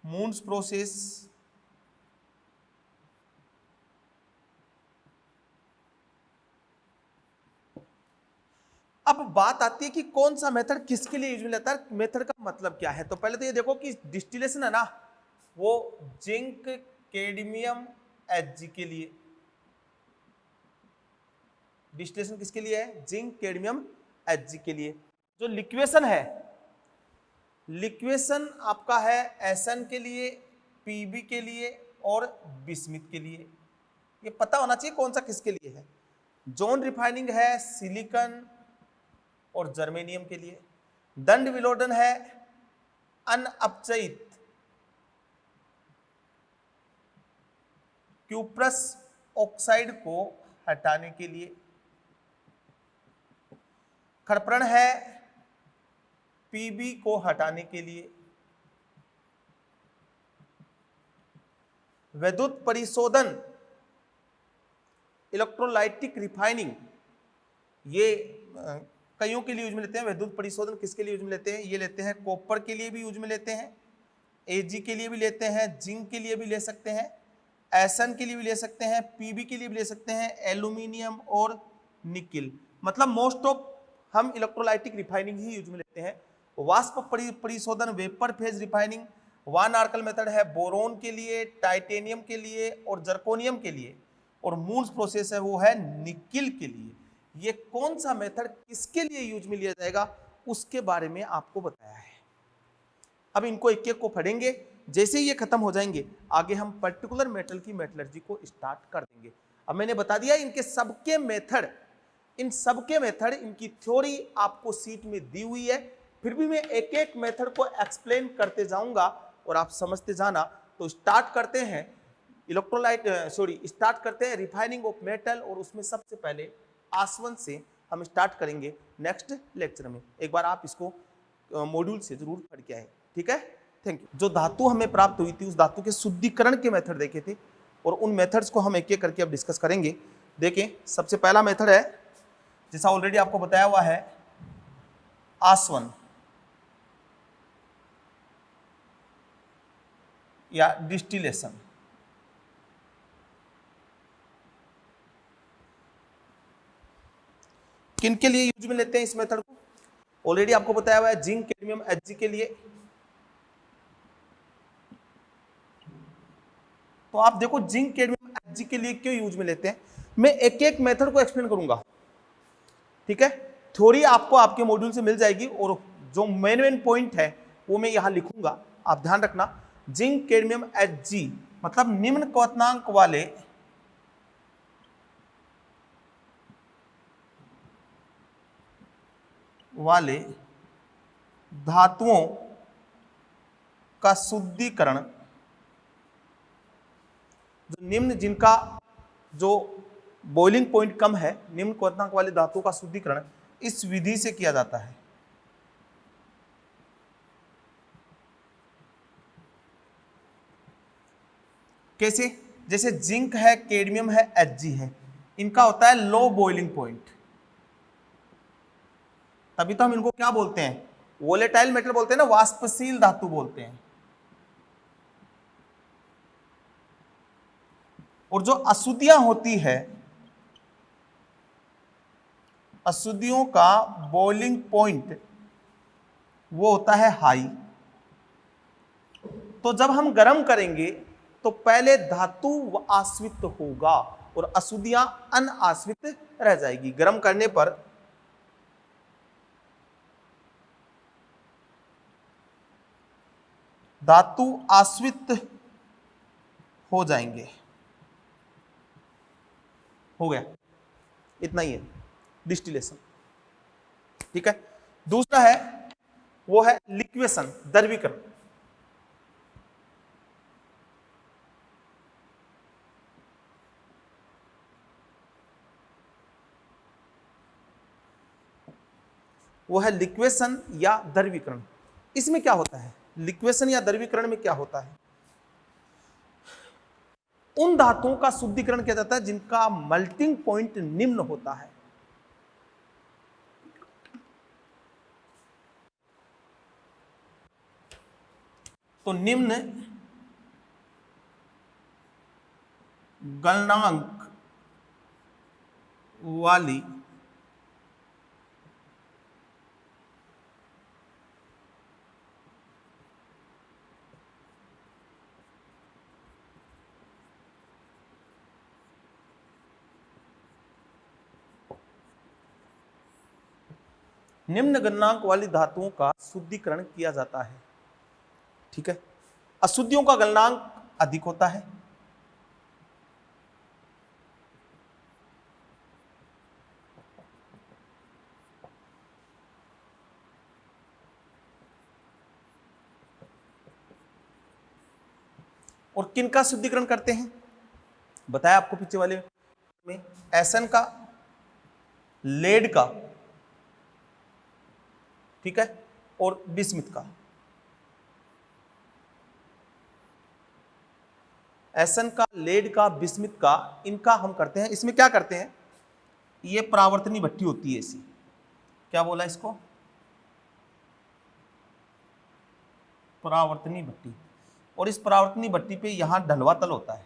मून्स प्रोसेस। अब बात आती है कि कौन सा मेथड किसके लिए यूज में लेता है, मेथड का मतलब क्या है। तो पहले तो ये देखो कि डिस्टिलेशन है ना, वो जिंक कैडमियम Hg के लिए। डिस्टिलेशन किसके लिए है, जिंक कैडमियम Hg के लिए। जो लिक्वेशन है, लिक्वेशन आपका है Sn के लिए, Pb के लिए और बिस्मिथ के लिए। ये पता होना चाहिए कौन सा किसके लिए है। जोन रिफाइनिंग है सिलिकॉन और जर्मेनियम के लिए। दंड विलोडन है अनअपचयित क्यूप्रस ऑक्साइड को हटाने के लिए। खड़परण है पीबी को हटाने के लिए। विद्युत परिशोधन इलेक्ट्रोलाइटिक रिफाइनिंग, ये कईयों के लिए यूज में लेते हैं। विद्युत परिशोधन किसके लिए यूज में लेते हैं, ये लेते हैं कॉपर के लिए भी यूज में लेते हैं, Ag के लिए भी लेते हैं, जिंक के लिए भी ले सकते हैं, Sn के लिए भी ले सकते हैं, Pb के लिए भी ले सकते हैं, एल्यूमिनियम और निकिल। मतलब मोस्ट ऑफ हम इलेक्ट्रोलाइटिक रिफाइनिंग ही यूज में लेते हैं। वाष्प परिशोधन vapour phase refining van Arkel method है बोरोन के लिए, टाइटेनियम के लिए और जर्कोनियम के लिए। और मून्स प्रोसेस है वो है निकिल के लिए। ये कौन सा मेथड किसके लिए यूज में लिया जाएगा उसके बारे में आपको बताया है। अब इनको एक एक को पढ़ेंगे, जैसे ही ये खत्म हो जाएंगे आगे हम पर्टिकुलर मेटल की मेटलर्जी को स्टार्ट कर देंगे। अब मैंने बता दिया इनके सबके मेथड, इन सबके मेथड, इनकी थ्योरी आपको सीट में दी हुई है। फिर भी मैं एक एक मेथड को एक्सप्लेन करते जाऊंगा और आप समझते जाना। तो स्टार्ट करते हैं स्टार्ट करते हैं रिफाइनिंग ऑफ मेटल, और उसमें सबसे पहले आसवन से हम स्टार्ट करेंगे नेक्स्ट लेक्चर में। एक बार आप इसको मॉड्यूल से जरूर पढ़ के आए, ठीक है। Thank you. जो धातु हमें प्राप्त हुई थी उस धातु के शुद्धिकरण के मेथड देखे थे, और उन मेथड्स को हम एक एक करके अब डिस्कस करेंगे। देखें, सबसे पहला मेथड है, जैसा ऑलरेडी आपको बताया हुआ है, आसवन या डिस्टिलेशन। किन के लिए यूज में लेते हैं इस मेथड को, ऑलरेडी आपको बताया हुआ है, जिंक कैडमियम Hg के लिए। तो आप देखो जिंक कैडमियम Hg के लिए क्यों यूज में लेते हैं, मैं एक एक मेथड को एक्सप्लेन करूंगा, ठीक है। थ्योरी आपको आपके मॉड्यूल से मिल जाएगी, और जो मेन पॉइंट है वो मैं यहां लिखूंगा, आप ध्यान रखना। जिंक कैडमियम Hg मतलब निम्न क्वथनांक वाले धातुओं का शुद्धिकरण, जो निम्न, जिनका जो बॉइलिंग पॉइंट कम है, निम्न क्वथनांक वाले धातुओं का शुद्धिकरण इस विधि से किया जाता है। कैसे? जैसे जिंक है, कैडमियम है, Hg है, इनका होता है लो बॉइलिंग पॉइंट, तभी तो हम इनको क्या बोलते हैं? वोलेटाइल मेटल बोलते हैं ना, वाष्पशील धातु बोलते हैं। और जो अशुद्धियां होती है, अशुद्धियों का बॉइलिंग पॉइंट वो होता है हाई। तो जब हम गर्म करेंगे तो पहले धातु आश्रित होगा और अशुद्धियां अनाश्रित रह जाएगी। गर्म करने पर धातु आश्रित हो जाएंगे। हो गया, इतना ही है डिस्टिलेशन। ठीक है। दूसरा है वो है लिक्वेशन, द्रवीकरण। वो है लिक्वेशन या द्रवीकरण। इसमें क्या होता है? लिक्वेशन या द्रवीकरण में क्या होता है? उन धातुओं का शुद्धिकरण किया जाता है जिनका मेल्टिंग पॉइंट निम्न होता है। तो निम्न गलनांक वाली निम्न गलनांक वाली धातुओं का शुद्धिकरण किया जाता है। ठीक है। अशुद्धियों का गलनांक अधिक होता है। और किनका शुद्धिकरण करते हैं? बताया आपको पीछे वाले में, एसन का, लेड का, ठीक है, और बिस्मिथ का। एसन का, लेड का, बिस्मिथ का, इनका हम करते हैं। इसमें क्या करते हैं? ये परावर्तनी भट्टी होती है ऐसी, क्या बोला इसको? परावर्तनी भट्टी। और इस परावर्तनी भट्टी पे यहां ढलवा तल होता है।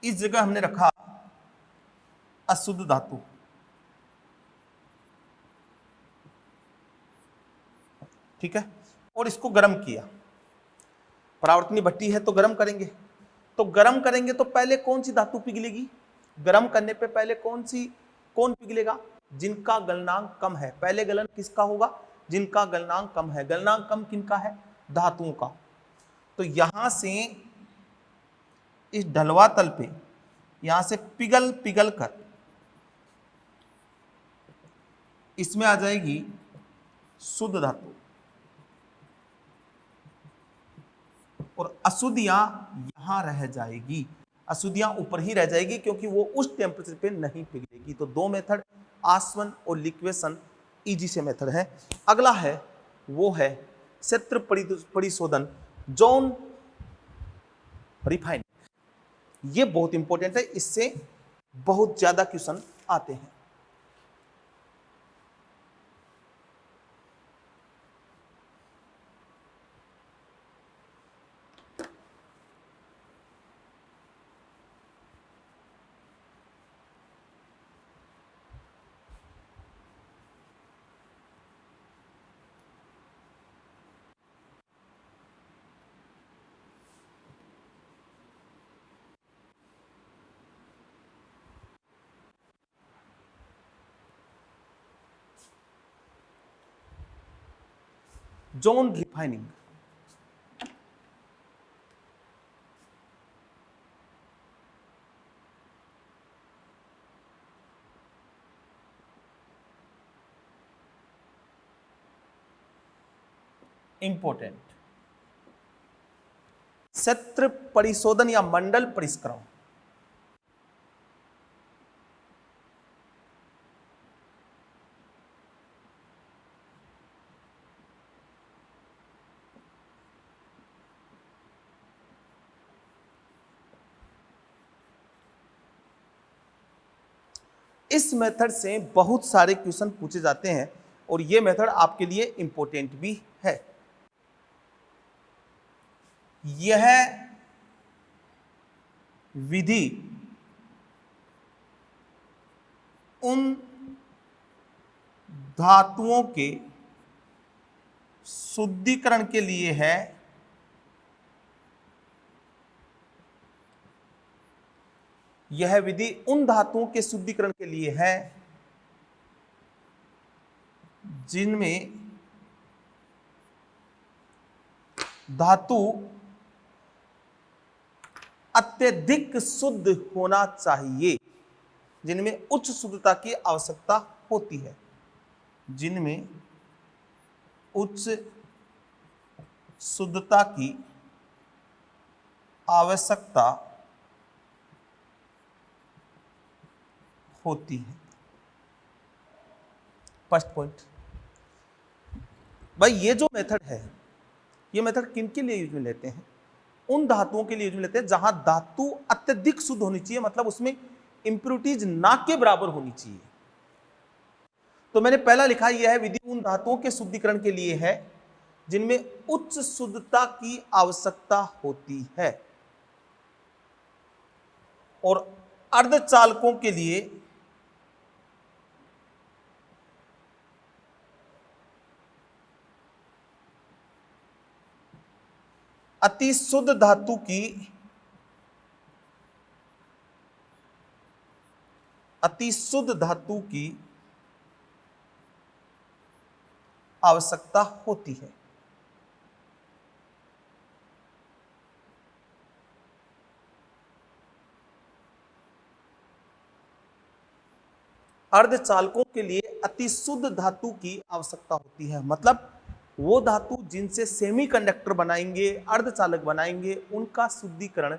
इस जगह हमने रखा अशुद्ध धातु। ठीक है। और इसको गर्म किया। परावर्तनी भट्टी है तो गर्म करेंगे। तो गर्म करेंगे तो पहले कौन सी धातु पिघलेगी? गर्म करने पे पहले कौन पिघलेगा? जिनका गलनांक कम है। पहले गलन किसका होगा? जिनका गलनांक कम है। गलनांक कम किनका है? धातुओं का। तो यहां से इस ढलवा तल पे यहां से पिघल पिघल कर इसमें आ जाएगी शुद्ध धातु और अशुद्धियां यहां रह जाएगी। अशुद्धियां ऊपर ही रह जाएगी क्योंकि वो उस टेम्परेचर पे नहीं पिघलेगी। तो दो मेथड, आसवन और लिक्वेशन, इजी से मेथड है। अगला है वो है क्षेत्र परिशोधन, जोन रिफाइन। ये बहुत इंपॉर्टेंट है, इससे बहुत ज्यादा क्वेश्चन आते हैं। Zone refining, important. क्षेत्र परिशोधन या मंडल परिष्करण। इस मेथड से बहुत सारे क्वेश्चन पूछे जाते हैं और ये मेथड आपके लिए इंपॉर्टेंट भी है। यह विधि उन धातुओं के शुद्धिकरण के लिए है यह विधि उन धातुओं के शुद्धिकरण के लिए है जिनमें धातु अत्यधिक शुद्ध होना चाहिए, जिनमें उच्च शुद्धता की आवश्यकता होती है, जिनमें उच्च शुद्धता की आवश्यकता होती है। फर्स्ट पॉइंट भाई, ये जो मेथड है, ये मेथड किन के लिए यूज में लेते हैं? उन धातुओं के लिए यूज में लेते हैं जहां धातु अत्यधिक शुद्ध होनी चाहिए, मतलब उसमें इंप्योरिटीज ना के बराबर होनी चाहिए। तो मैंने पहला लिखा, यह है विधि उन धातुओं के शुद्धिकरण के लिए है जिनमें उच्च शुद्धता की आवश्यकता होती है, और अर्धचालकों के लिए अति शुद्ध धातु की आवश्यकता होती है। अर्धचालकों के लिए अति शुद्ध धातु की आवश्यकता होती है, मतलब वो धातु जिनसे सेमीकंडक्टर बनाएंगे, अर्धचालक बनाएंगे, उनका शुद्धिकरण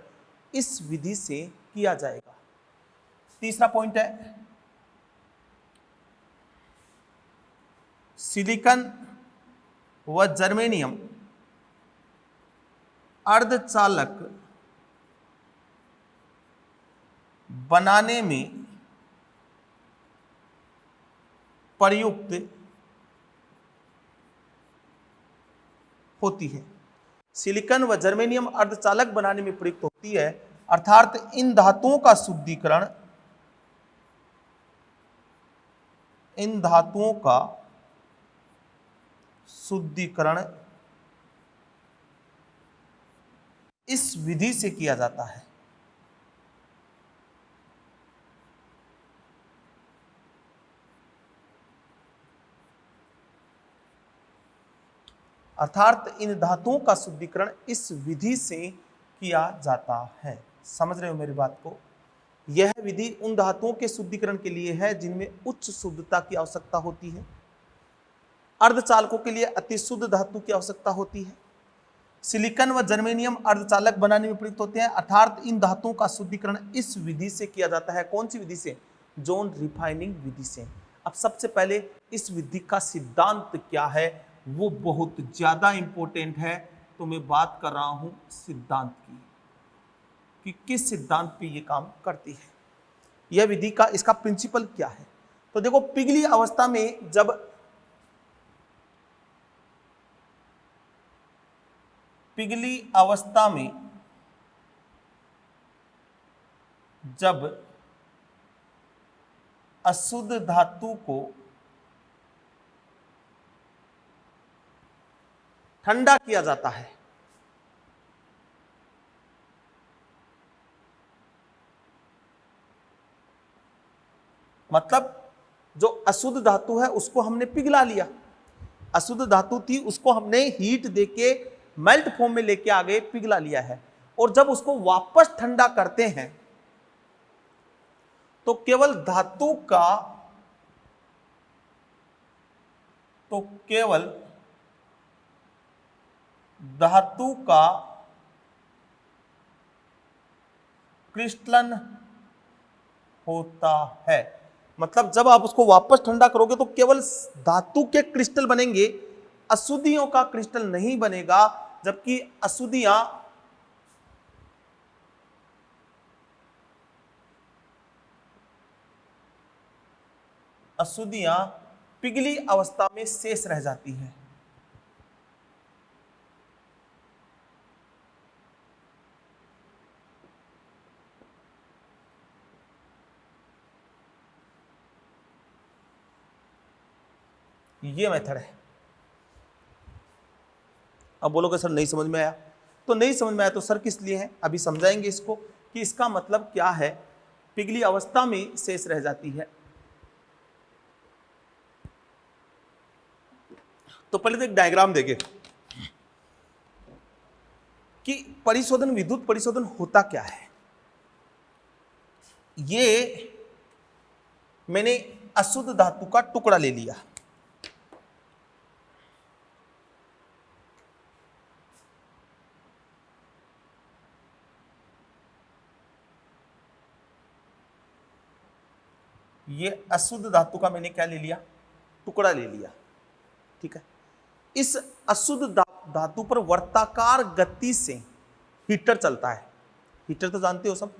इस विधि से किया जाएगा। तीसरा पॉइंट है, सिलिकॉन व जर्मेनियम अर्धचालक बनाने में प्रयुक्त होती है। सिलिकॉन व जर्मेनियम अर्धचालक बनाने में प्रयुक्त होती है, अर्थात इन धातुओं का शुद्धिकरण इस विधि से किया जाता है। अर्थात इन धातुओं का शुद्धिकरण इस विधि से किया जाता है। समझ रहे हो मेरी बात को? यह विधि उन धातुओं के शुद्धिकरण के लिए है जिनमें उच्च शुद्धता की आवश्यकता होती है, अर्धचालकों के लिए अति शुद्ध धातु की आवश्यकता होती है, सिलिकॉन व जर्मेनियम अर्धचालक बनाने में प्रयुक्त होते हैं, अर्थात इन धातुओं का शुद्धिकरण इस विधि से किया जाता है। कौन सी विधि से? जोन रिफाइनिंग विधि से। अब सबसे पहले इस विधि का सिद्धांत क्या है, वो बहुत ज्यादा इंपॉर्टेंट है, तो मैं बात कर रहा हूं सिद्धांत की, कि किस सिद्धांत पे ये काम करती है, यह विधि का इसका प्रिंसिपल क्या है। तो देखो, पिघली अवस्था में जब अशुद्ध धातु को ठंडा किया जाता है, मतलब जो अशुद्ध धातु है उसको हमने पिघला लिया, अशुद्ध धातु थी उसको हमने हीट देके मेल्ट फॉर्म में लेके आ गए, पिघला लिया है, और जब उसको वापस ठंडा करते हैं तो केवल धातु का क्रिस्टलन होता है। मतलब जब आप उसको वापस ठंडा करोगे तो केवल धातु के क्रिस्टल बनेंगे, अशुद्धियों का क्रिस्टल नहीं बनेगा, जबकि अशुद्धियां अशुद्धियां पिघली अवस्था में शेष रह जाती है। ये मेथड है। अब बोलोगे सर नहीं समझ में आया, तो नहीं समझ में आया तो सर किस लिए है, अभी समझाएंगे इसको कि इसका मतलब क्या है। पिघली अवस्था में शेष रह जाती है। तो पहले तो एक डायग्राम देंगे कि परिशोधन, विद्युत परिशोधन होता क्या है। ये मैंने अशुद्ध धातु का टुकड़ा ले लिया, ये अशुद्ध धातु का मैंने क्या ले लिया, टुकड़ा ले लिया, ठीक है। इस अशुद्ध धातु पर वर्ताकार गति से हीटर चलता है। हीटर तो जानते हो सब,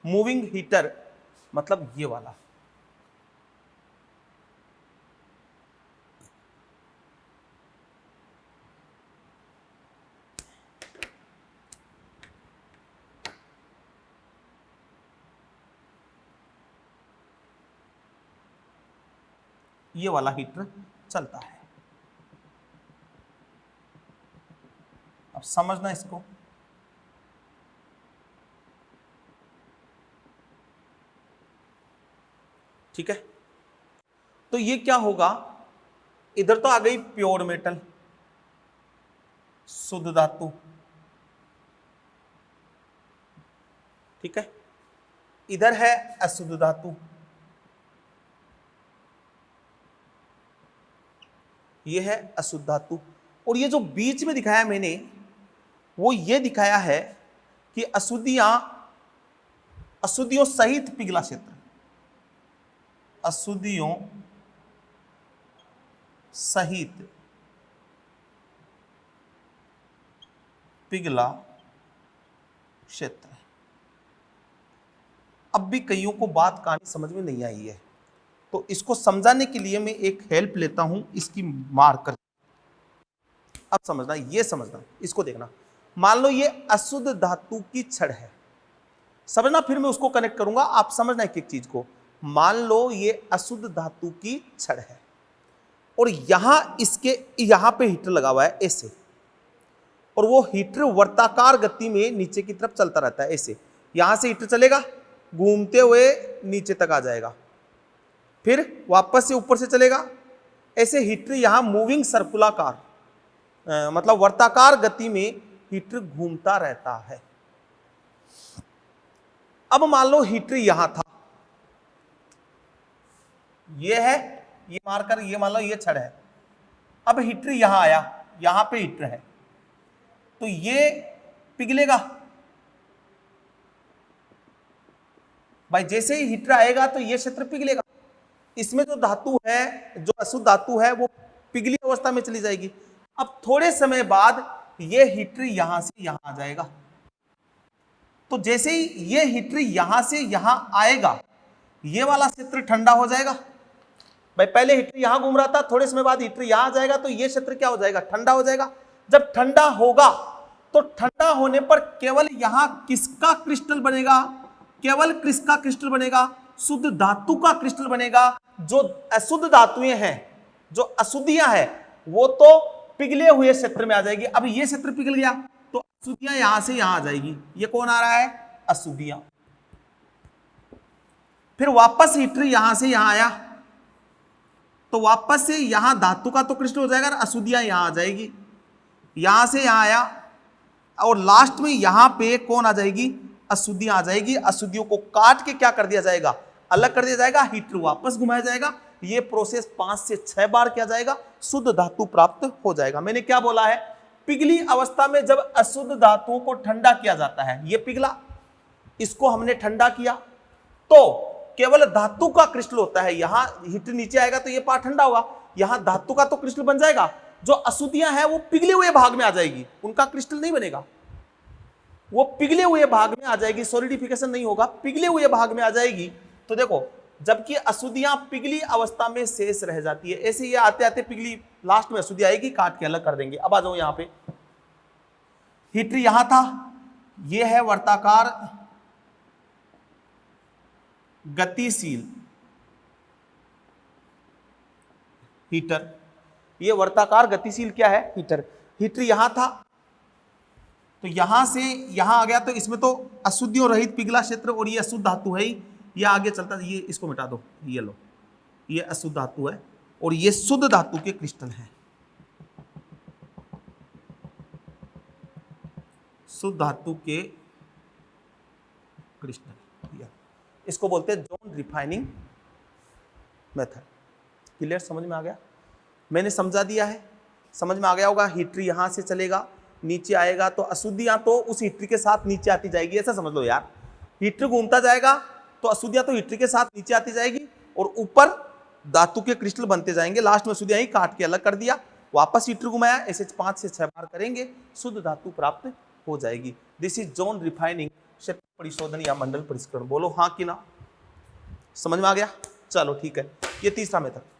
मूविंग हीटर मतलब ये वाला। ये वाला हीटर चलता है। अब समझना इसको, ठीक है। तो ये क्या होगा, इधर तो आ गई प्योर मेटल, शुद्ध धातु, ठीक है। इधर है अशुद्ध धातु, ये है अशुद्ध धातु। और ये जो बीच में दिखाया मैंने, वो ये दिखाया है कि अशुद्धियों सहित पिघला क्षेत्र, अशुद्धियों सहित पिघला क्षेत्र। अब भी कईयों को बात कहानी समझ में नहीं आई है, तो इसको समझाने के लिए मैं एक हेल्प लेता हूं, इसकी मार्कर। अब समझना, ये समझना, इसको देखना। मान लो ये अशुद्ध धातु की छड़ है, समझना, फिर मैं उसको कनेक्ट करूंगा, आप समझना एक एक चीज को। मान लो ये अशुद्ध धातु की छड़ है और यहां इसके यहां पे हीटर लगा हुआ है ऐसे, और वो हीटर वर्ताकार गति में नीचे की तरफ चलता रहता है ऐसे। यहां से हीटर चलेगा, घूमते हुए नीचे तक आ जाएगा, फिर वापस से ऊपर से चलेगा ऐसे। हीटर यहां मूविंग सर्कुलाकार मतलब वर्ताकार गति में हीटर घूमता रहता है। अब मान लो हीटर यहां था, ये है, ये मार्कर, ये मान लो ये छड़ है। अब हीटर यहां आया, यहां पे हीटर है, तो ये पिघलेगा भाई। जैसे ही हीटर आएगा तो ये क्षेत्र पिघलेगा। इसमें जो धातु है, जो अशुद्ध धातु है, वो पिघली अवस्था में चली जाएगी। अब थोड़े समय बाद ये हीटर यहां से यहां आ जाएगा, तो जैसे ही ये हीटर यहां से यहां आएगा, ये वाला क्षेत्र ठंडा हो जाएगा भाई। पहले हीटर यहां घूम रहा था, थोड़े समय बाद हीटर यहां आ जाएगा, तो ये क्षेत्र क्या हो जाएगा, ठंडा हो जाएगा। जब ठंडा होगा तो ठंडा होने पर केवल यहां किसका क्रिस्टल बनेगा, केवल किसका क्रिस्टल बनेगा, शुद्ध धातु का क्रिस्टल बनेगा। जो अशुद्ध धातुएं हैं, जो अशुद्धियां हैं, वो तो पिघले हुए क्षेत्र में आ जाएगी। अब ये क्षेत्र पिघल गया तो अशुद्धियां यहां से यहां आ जाएगी। ये कौन आ रहा है, अशुद्धियां। फिर वापस हीटर यहां से यहां आया, तो वापस से यहां धातु का तो क्रिस्टल हो जाएगा, अशुद्धियां यहां आ जाएगी। यहां से यहां आया और लास्ट में यहां पे कौन आ जाएगी, अशुद्धियां आ जाएगी। अशुद्धियों को काट के क्या कर दिया जाएगा, अलग कर दिया जाएगा, हीटर वापस घुमाया जाएगा। ये प्रोसेस 5 से 6 बार किया जाएगा, शुद्ध धातु प्राप्त हो जाएगा। मैंने क्या बोला है, पिघली अवस्था में जब अशुद्ध धातुओं को ठंडा किया जाता है, ये पिघला, इसको हमने ठंडा किया, तो केवल धातु का क्रिस्टल होता है। यहां हीटर नीचे आएगा तो ये पार्ट ठंडा होगा, यहां धातु का तो क्रिस्टल बन जाएगा। जो अशुद्धियां हैं वो पिघले हुए भाग में आ जाएगी, उनका क्रिस्टल नहीं बनेगा, वो पिघले हुए भाग में आ जाएगी। सॉलिडिफिकेशन नहीं होगा, पिघले हुए भाग में आ जाएगी। तो देखो, जबकि अशुद्धियां पिघली अवस्था में शेष रह जाती है। ऐसे ये आते आते पिघली, लास्ट में अशुद्धि आएगी, काट के अलग कर देंगे। अब आ जाओ यहां पे, हीटर यहां था, ये है वर्ताकार गतिशील हीटर, ये वर्ताकार गतिशील क्या है, हीटर। हीटर यहां था, तो यहां से यहां आ गया, तो इसमें तो अशुद्धियों रहित पिघला क्षेत्र, और ये अशुद्ध धातु है, ये आगे चलता है, ये इसको मिटा दो, ये लो, ये अशुद्ध धातु है, और ये शुद्ध धातु के क्रिस्टल है, शुद्ध धातु के क्रिस्टल, इसको बोलते हैं जोन रिफाइनिंग मेथड। क्लियर, समझ में आ गया? मैंने समझा दिया है, समझ में आ गया होगा। हीटर यहां से चलेगा, नीचे आएगा, तो अशुद्धियां तो उस हीटर के साथ नीचे आती जाएगी, ऐसा समझ लो यार। हीटर घूमता जाएगा तो अशुद्धियां तो हीटर के साथ नीचे आती जाएगी, और ऊपर धातु के क्रिस्टल बनते जाएंगे। लास्ट में अशुद्धियां ही काट के अलग कर दिया, वापस हीटर घुमाया, ऐसे 5 से 6 बार करेंगे, शुद्ध धातु प्राप्त हो जाएगी। दिस इज जोन रिफाइनिंग, क्षेत्र परिशोधन या मंडल परिष्करण। बोलो हाँ कि ना, समझ में आ गया? चलो ठीक है, ये तीसरा मेथड।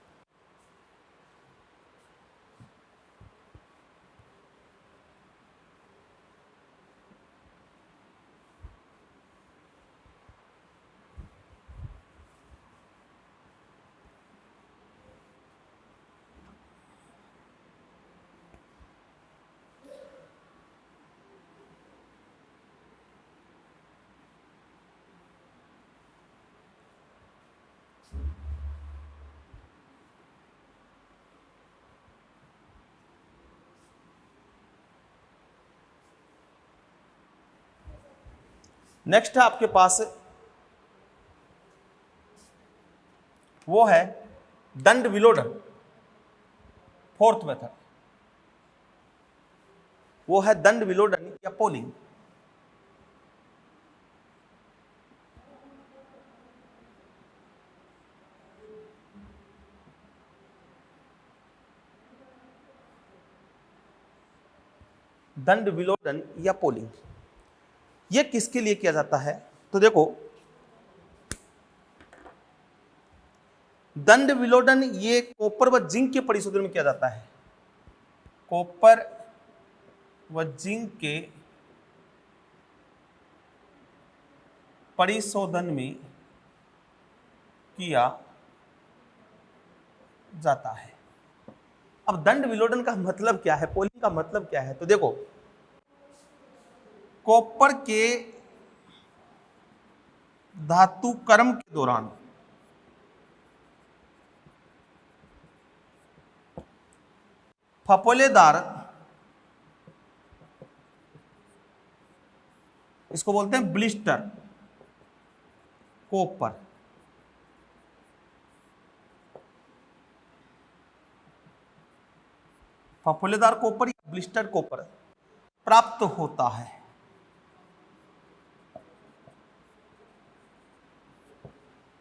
नेक्स्ट है आपके पास, वो है दंड विलोडन, फोर्थ मेथड, वो है दंड विलोडन या पोलिंग। दंड विलोडन या पोलिंग, ये किसके लिए किया जाता है? तो देखो, दंड विलोडन ये कॉपर व जिंक के परिशोधन में किया जाता है, कॉपर व जिंक के परिशोधन में किया जाता है। अब दंड विलोडन का मतलब क्या है, पोलिंग का मतलब क्या है? तो देखो, कॉपर के धातु कर्म के दौरान फफोलेदार, इसको बोलते हैं ब्लिस्टर कॉपर, फफोलेदार कॉपर या ब्लिस्टर कॉपर प्राप्त होता है,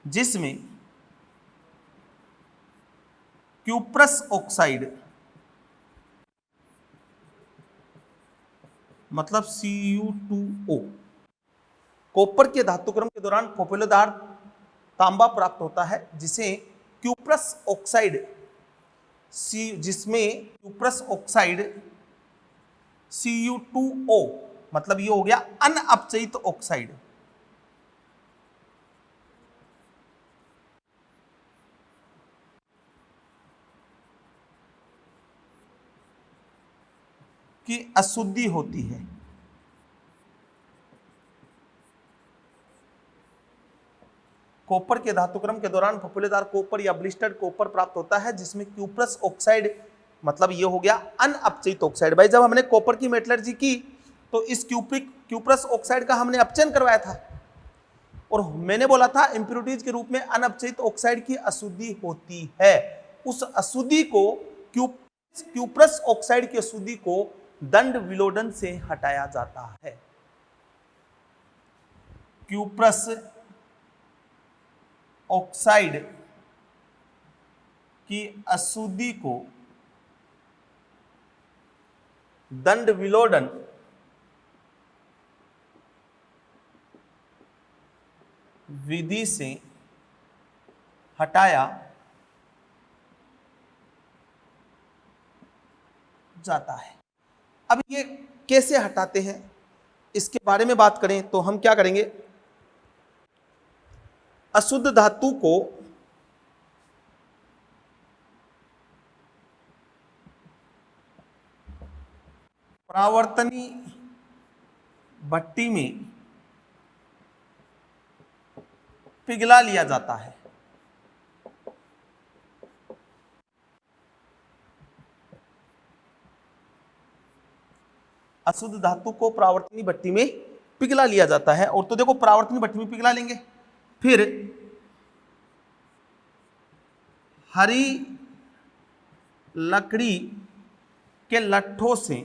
जिसमें क्यूप्रस ऑक्साइड मतलब Cu2O, कॉपर के धातुक्रम के दौरान फफोलेदार तांबा प्राप्त होता है, जिसे क्यूप्रस ऑक्साइड, जिसमें क्यूप्रस ऑक्साइड Cu2O, मतलब ये हो गया अनअपचयित ऑक्साइड, की अशुद्धि होती है। कॉपर के धातुक्रम के दौरान फफोलेदार कॉपर या ब्लिस्टर्ड कॉपर प्राप्त होता है, जिसमें क्यूप्रस ऑक्साइड, मतलब ये हो गया अनअपचयित ऑक्साइड। भाई जब हमने कॉपर की मेटलर्जी की तो इस क्यूप्रस ऑक्साइड का हमने अपचयन करवाया था, और मैंने बोला था इंप्योरिटीज के रूप में अनअपचयित ऑक्साइड की अशुद्धि होती है। उस अशुद्धि को, क्यूप्रस ऑक्साइड की अशुद्धि को दंड विलोडन से हटाया जाता है। क्यूप्रस ऑक्साइड की अशुद्धि को दंड विलोडन विधि से हटाया जाता है। अब ये कैसे हटाते हैं इसके बारे में बात करें तो हम क्या करेंगे, अशुद्ध धातु को परावर्तनी भट्टी में पिघला लिया जाता है। अशुद्ध धातु को परावर्तनी भट्टी में पिघला लिया जाता है। और तो देखो परावर्तनी भट्टी में पिघला लेंगे, फिर हरी लकड़ी के लट्ठों से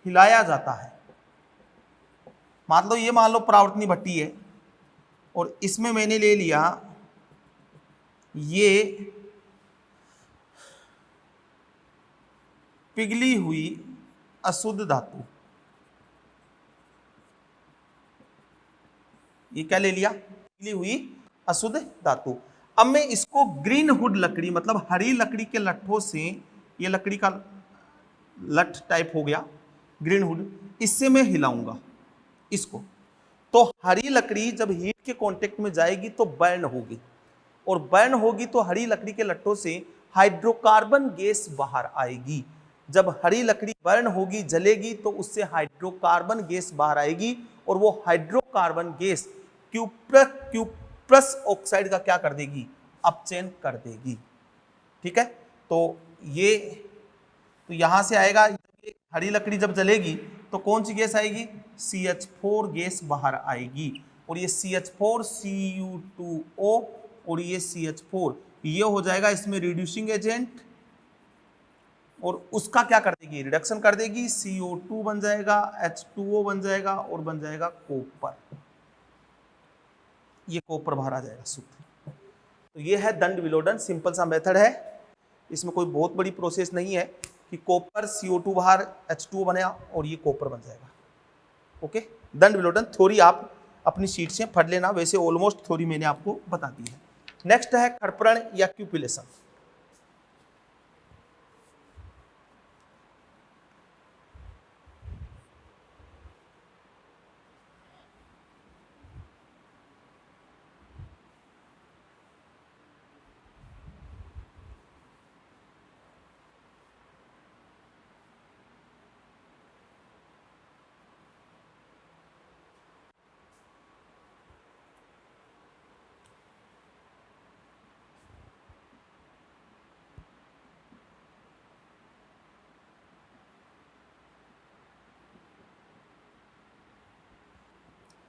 हिलाया जाता है। मान लो परावर्तनी भट्टी है और इसमें मैंने ले लिया ये पिघली हुई अशुद्ध धातु। ये क्या ले लिया, पिघली हुई अशुद्ध धातु। अब मैं इसको ग्रीन हुड लकड़ी मतलब हरी लकड़ी के लट्ठों से, ये लकड़ी का लठ टाइप हो गया ग्रीन हुड, इससे मैं हिलाऊंगा इसको। तो हरी लकड़ी जब हीट के कांटेक्ट में जाएगी तो बर्न होगी, और बर्न होगी तो हरी लकड़ी के लट्ठों से हाइड्रोकार्बन गैस बाहर आएगी। जब हरी लकड़ी बर्न होगी, जलेगी, तो उससे हाइड्रोकार्बन गैस बाहर आएगी, और वो हाइड्रोकार्बन गैस क्यूप्रस ऑक्साइड का क्या कर देगी, अपचयन कर देगी। ठीक है, तो यहां से आएगा, हरी लकड़ी जब जलेगी तो कौन सी गैस आएगी, CH4 गैस बाहर आएगी। और ये CH4 Cu2O और ये CH4 ये हो जाएगा इसमें रिड्यूसिंग एजेंट, और उसका क्या कर देगी, रिडक्शन कर देगी। CO2 बन जाएगा, H2O बन जाएगा और बन जाएगा कॉपर। ये कॉपर बाहर आ जाएगा शुद्ध। तो ये है दंड विलोडन, सिंपल सा मेथड है, इसमें कोई बहुत बड़ी प्रोसेस नहीं है कि कॉपर CO2 बाहर H2O बने और ये कॉपर बन जाएगा। ओके, दंड विलोडन थ्योरी आप अपनी शीट से पढ़ लेना, वैसे ऑलमोस्ट थ्योरी मैंने आपको बता दी है। नेक्स्ट है खड़परण या क्यूपिलेशन।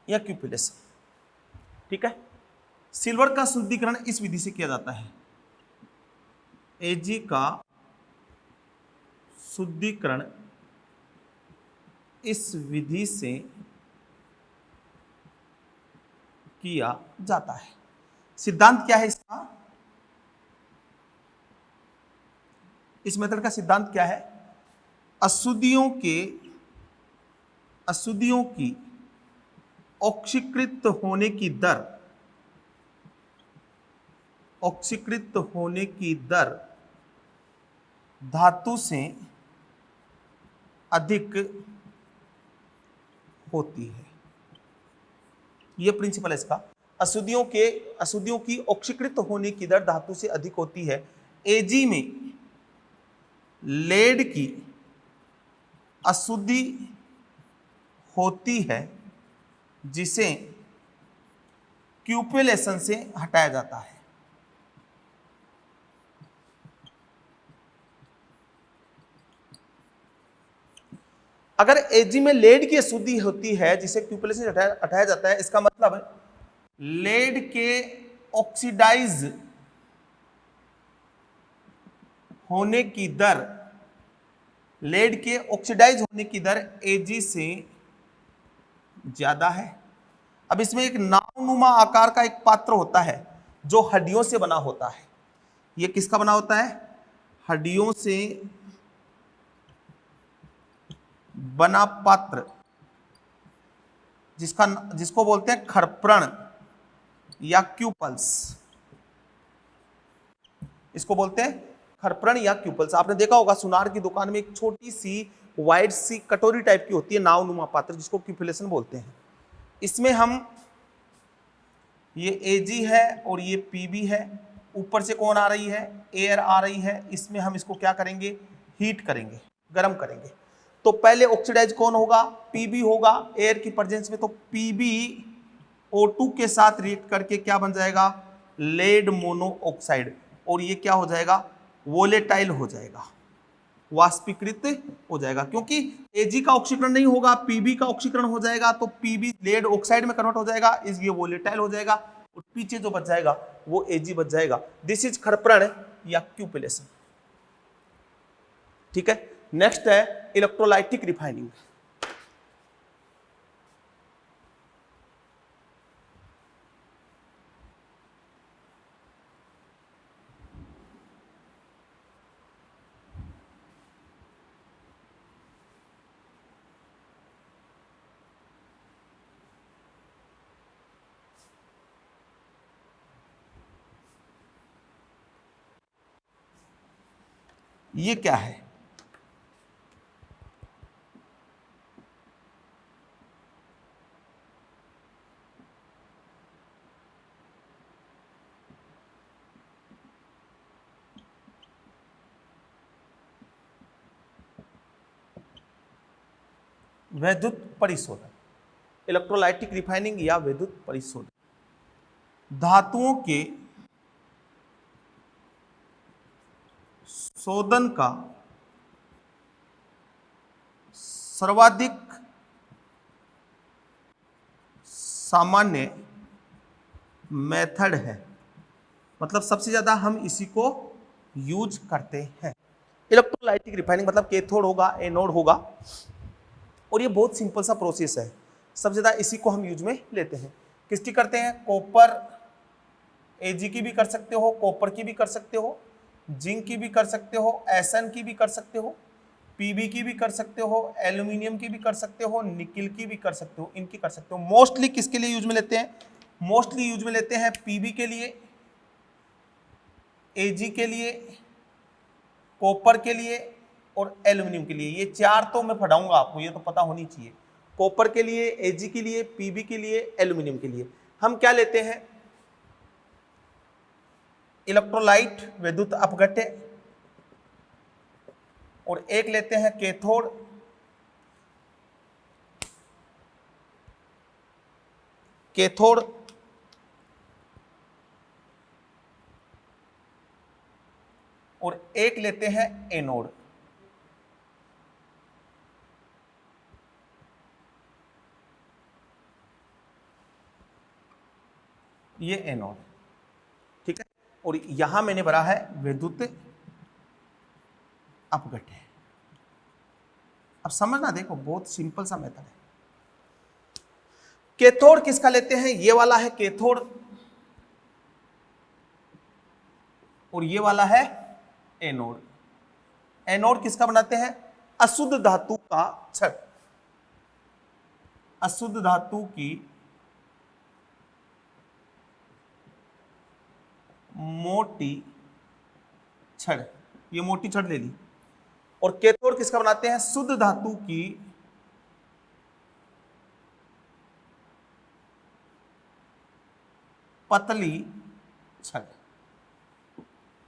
या क्यूपिलेशन, ठीक है। सिल्वर का शुद्धिकरण इस विधि से किया जाता है। Ag का शुद्धिकरण इस विधि से किया जाता है। सिद्धांत क्या है इसका, इस मेथड का सिद्धांत क्या है, अशुद्धियों की ऑक्सीकृत होने की दर धातु से अधिक होती है। यह प्रिंसिपल है इसका, अशुद्धियों की ऑक्सीकृत होने की दर धातु से अधिक होती है। Ag में लेड की अशुद्धि होती है जिसे क्यूपिलेशन से हटाया जाता है। अगर Ag में लेड की अशुद्धि होती है जिसे क्यूपिलेशन से हटाया जाता है, इसका मतलब लेड के ऑक्सीडाइज होने की दर Ag से ज्यादा है। अब इसमें एक नावनुमा आकार का एक पात्र होता है जो हड्डियों से बना होता है। यह किसका बना होता है, हड्डियों से बना पात्र जिसको बोलते हैं खड़परण। या क्यूपल्स, इसको बोलते हैं खरपरण या क्यूपल्स। आपने देखा होगा सुनार की दुकान में एक छोटी सी वाइड सी कटोरी टाइप की होती है, नाव नुमा पात्र, जिसको क्यूपुलेशन बोलते हैं। इसमें हम, ये एजी है और ये पीबी है, ऊपर से कौन आ रही है, एयर आ रही है, इसमें हम इसको क्या करेंगे, हीट करेंगे, गर्म करेंगे। तो पहले ऑक्सीडाइज कौन होगा, पीबी होगा एयर की प्रेजेंस में, तो पीबी O2 के साथ रिएक्ट करके क्या बन जाएगा, लेड मोनोऑक्साइड, और ये क्या हो जाएगा, वोलेटाइल हो जाएगा, वाष्पीकृत हो जाएगा, क्योंकि Ag का ऑक्सीकरण नहीं होगा, Pb का ऑक्सीकरण हो जाएगा, तो Pb लेड ऑक्साइड में कन्वर्ट हो जाएगा, इसलिए वोलेटाइल हो जाएगा, और पीछे जो बच जाएगा वो Ag बच जाएगा। दिस इज खरपरण या क्यूपुलेशन। ठीक है, नेक्स्ट है इलेक्ट्रोलाइटिक रिफाइनिंग। ये क्या है, वैद्युत परिशोधन, इलेक्ट्रोलाइटिक रिफाइनिंग या वैद्युत परिशोधन। धातुओं के शोधन का सर्वाधिक सामान्य मेथड है, मतलब सबसे ज्यादा हम इसी को यूज करते हैं। इलेक्ट्रोलाइटिक रिफाइनिंग मतलब कैथोड होगा, एनोड होगा, और ये बहुत सिंपल सा प्रोसेस है, सबसे ज्यादा इसी को हम यूज में लेते हैं। किसकी करते हैं, कॉपर, Ag की भी कर सकते हो, कॉपर की भी कर सकते हो, जिंक की भी कर सकते हो, एसन की भी कर सकते हो, पीबी की भी कर सकते हो, एल्यूमिनियम की भी कर सकते हो, निकिल की भी कर सकते हो, इनकी कर सकते हो। मोस्टली किसके लिए यूज में लेते हैं, मोस्टली यूज में लेते हैं पीबी के लिए, Ag के लिए, कॉपर के लिए और एल्यूमिनियम के लिए। ये चार तो मैं पढ़ाऊंगा आपको, ये तो पता होनी चाहिए। कॉपर के लिए, Ag के लिए, पीबी के लिए, एल्यूमिनियम के लिए। हम क्या लेते हैं, इलेक्ट्रोलाइट विद्युत अपघट्य, और एक लेते हैं कैथोड, कैथोड और एक लेते हैं एनोड। ये एनोड, ठीक है, और यहां मैंने भरा है विद्युत अपघट्य। अब समझना, देखो बहुत सिंपल सा मेथड है। कैथोड किसका लेते हैं, ये वाला है कैथोड, और ये वाला है एनोड। एनोड किसका बनाते हैं, अशुद्ध धातु का छड़, अशुद्ध धातु की मोटी छड़, ये मोटी छड़ ले ली। और कैथोड किसका बनाते हैं, शुद्ध धातु की पतली छड़,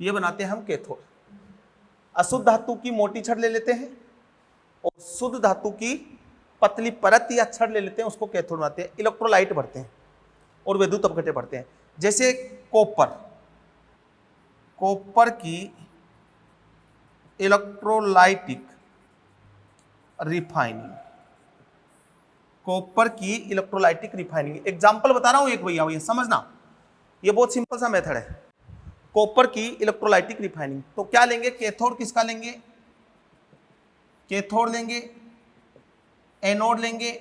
ये बनाते हैं हम कैथोड। अशुद्ध धातु की मोटी छड़ ले लेते हैं और शुद्ध धातु की पतली परत या छड़ ले लेते हैं, उसको कैथोड बनाते हैं। इलेक्ट्रोलाइट भरते हैं और विद्युत अपघट्य भरते हैं। जैसे कॉपर, कॉपर की इलेक्ट्रोलाइटिक रिफाइनिंग, कॉपर की इलेक्ट्रोलाइटिक रिफाइनिंग। एग्जांपल बता रहा हूं एक भैया, भैया समझना, ये बहुत सिंपल सा मेथड है। कॉपर की इलेक्ट्रोलाइटिक रिफाइनिंग, तो क्या लेंगे, कैथोड किसका लेंगे, कैथोड लेंगे, एनोड लेंगे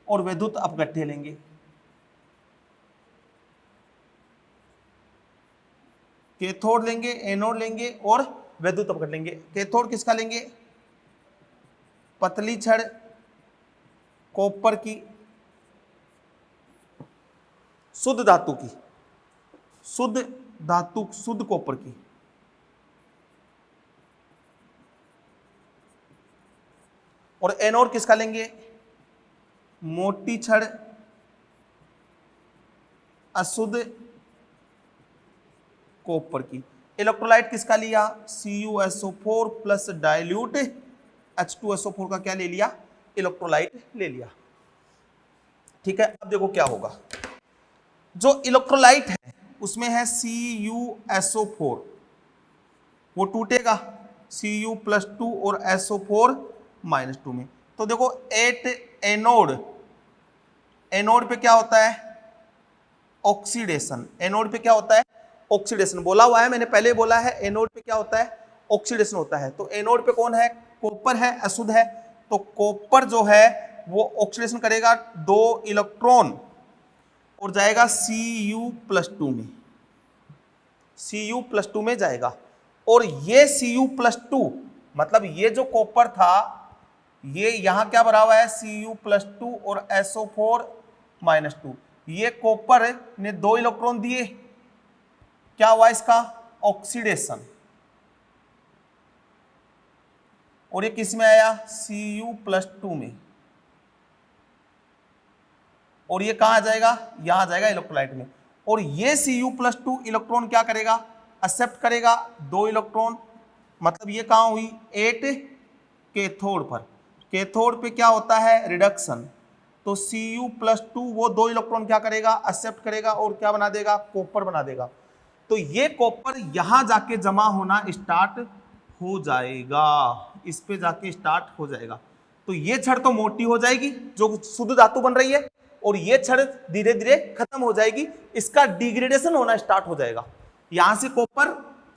और विद्युत अपघट्य लेंगे। कैथोड लेंगे, एनोड लेंगे और विद्युत अपघट्य लेंगे। कैथोड किसका लेंगे, पतली छड़ कॉपर की, शुद्ध धातु की, शुद्ध धातु, शुद्ध कॉपर की। और एनोड किसका लेंगे? मोटी छड़ अशुद्ध कॉपर की। इलेक्ट्रोलाइट किसका लिया? CuSO4 प्लस डाइल्यूट H2SO4 का क्या ले लिया? इलेक्ट्रोलाइट ले लिया। ठीक है, अब देखो क्या होगा। जो इलेक्ट्रोलाइट है उसमें है CuSO4, वो टूटेगा Cu+2 और SO4-2 में। तो देखो एट एनोड, एनोड पे क्या होता है? ऑक्सीडेशन। एनोड पे क्या होता है? ऑक्सीडेशन। बोला हुआ है मैंने, पहले बोला है एनोड पे क्या होता है? ऑक्सीडेशन होता है। तो एनोड पे कौन है? कॉपर है, अशुद्ध है। तो कॉपर जो है वो ऑक्सीडेशन करेगा 2 इलेक्ट्रॉन और जाएगा Cu+2 में, Cu+2 में जाएगा। और ये Cu+2 मतलब ये जो कॉपर था ये यहां क्या भरा हुआ है? Cu+2 और SO4-2। ये कॉपर ने 2 इलेक्ट्रॉन दिए, क्या हुआ इसका? ऑक्सीडेशन। और ये किस में आया? Cu+2 में। और ये कहां आ जाएगा? यहां आ जाएगा इलेक्ट्रोलाइट में। और ये Cu+2 इलेक्ट्रॉन क्या करेगा? एक्सेप्ट करेगा 2 इलेक्ट्रॉन। मतलब ये कहां हुई? 8 कैथोड पर। कैथोड पे क्या होता है? रिडक्शन। तो Cu+2 वो 2 इलेक्ट्रॉन क्या करेगा? एक्सेप्ट करेगा और क्या बना देगा? कॉपर बना देगा। तो ये कॉपर यहां जाके जमा होना स्टार्ट हो जाएगा, इस पे जाके स्टार्ट हो जाएगा। तो ये छड़ तो मोटी हो जाएगी जो शुद्ध धातु बन रही है, और ये छड़ धीरे धीरे खत्म हो जाएगी, इसका डिग्रेडेशन होना स्टार्ट हो जाएगा। यहां से कॉपर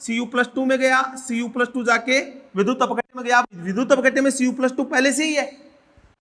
Cu+2 में गया, Cu+2 जाके विद्युत अपघट्य में गया। विद्युत अपघट्य में Cu+2 पहले से ही है,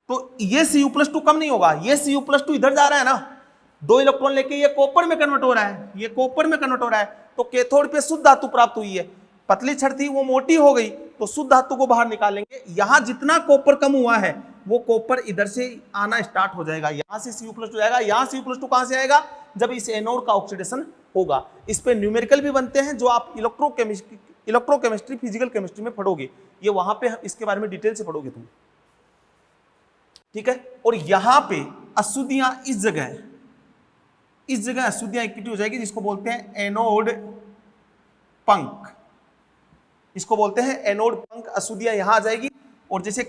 तो ये Cu+2 कम नहीं होगा। ये Cu+2 इधर जा रहा है ना, 2 इलेक्ट्रॉन लेके ये कॉपर में कन्वर्ट हो रहा है, ये कॉपर में कन्वर्ट हो रहा है। तो कैथोड पे शुद्ध धातु प्राप्त हुई है, पतली छड़ थी वो मोटी हो गई, तो शुद्ध धातु को बाहर निकालेंगे। यहां जितना कॉपर कम हुआ है वो कॉपर इधर से आना स्टार्ट हो जाएगा, यहां से Cu+2 जाएगा। यहां Cu+2 कहां से आएगा? जब इस एनोड का ऑक्सीडेशन होगा। इस पे न्यूमेरिकल भी बनते हैं जो आप इलेक्ट्रोकेमिस्ट्री फिजिकल केमिस्ट्री में पढ़ोगे, ये वहां पे इसके बारे में डिटेल से पढ़ोगे तुम। ठीक है, और यहां पे अशुद्धियां इस जगह अशुद्धियां इकट्ठी हो जाएगी, जिसको बोलते हैं एनोड पंख। इसको बोलते हैं एनोड पंख। अशुद्धियां यहां आ जाएगी। और जैसे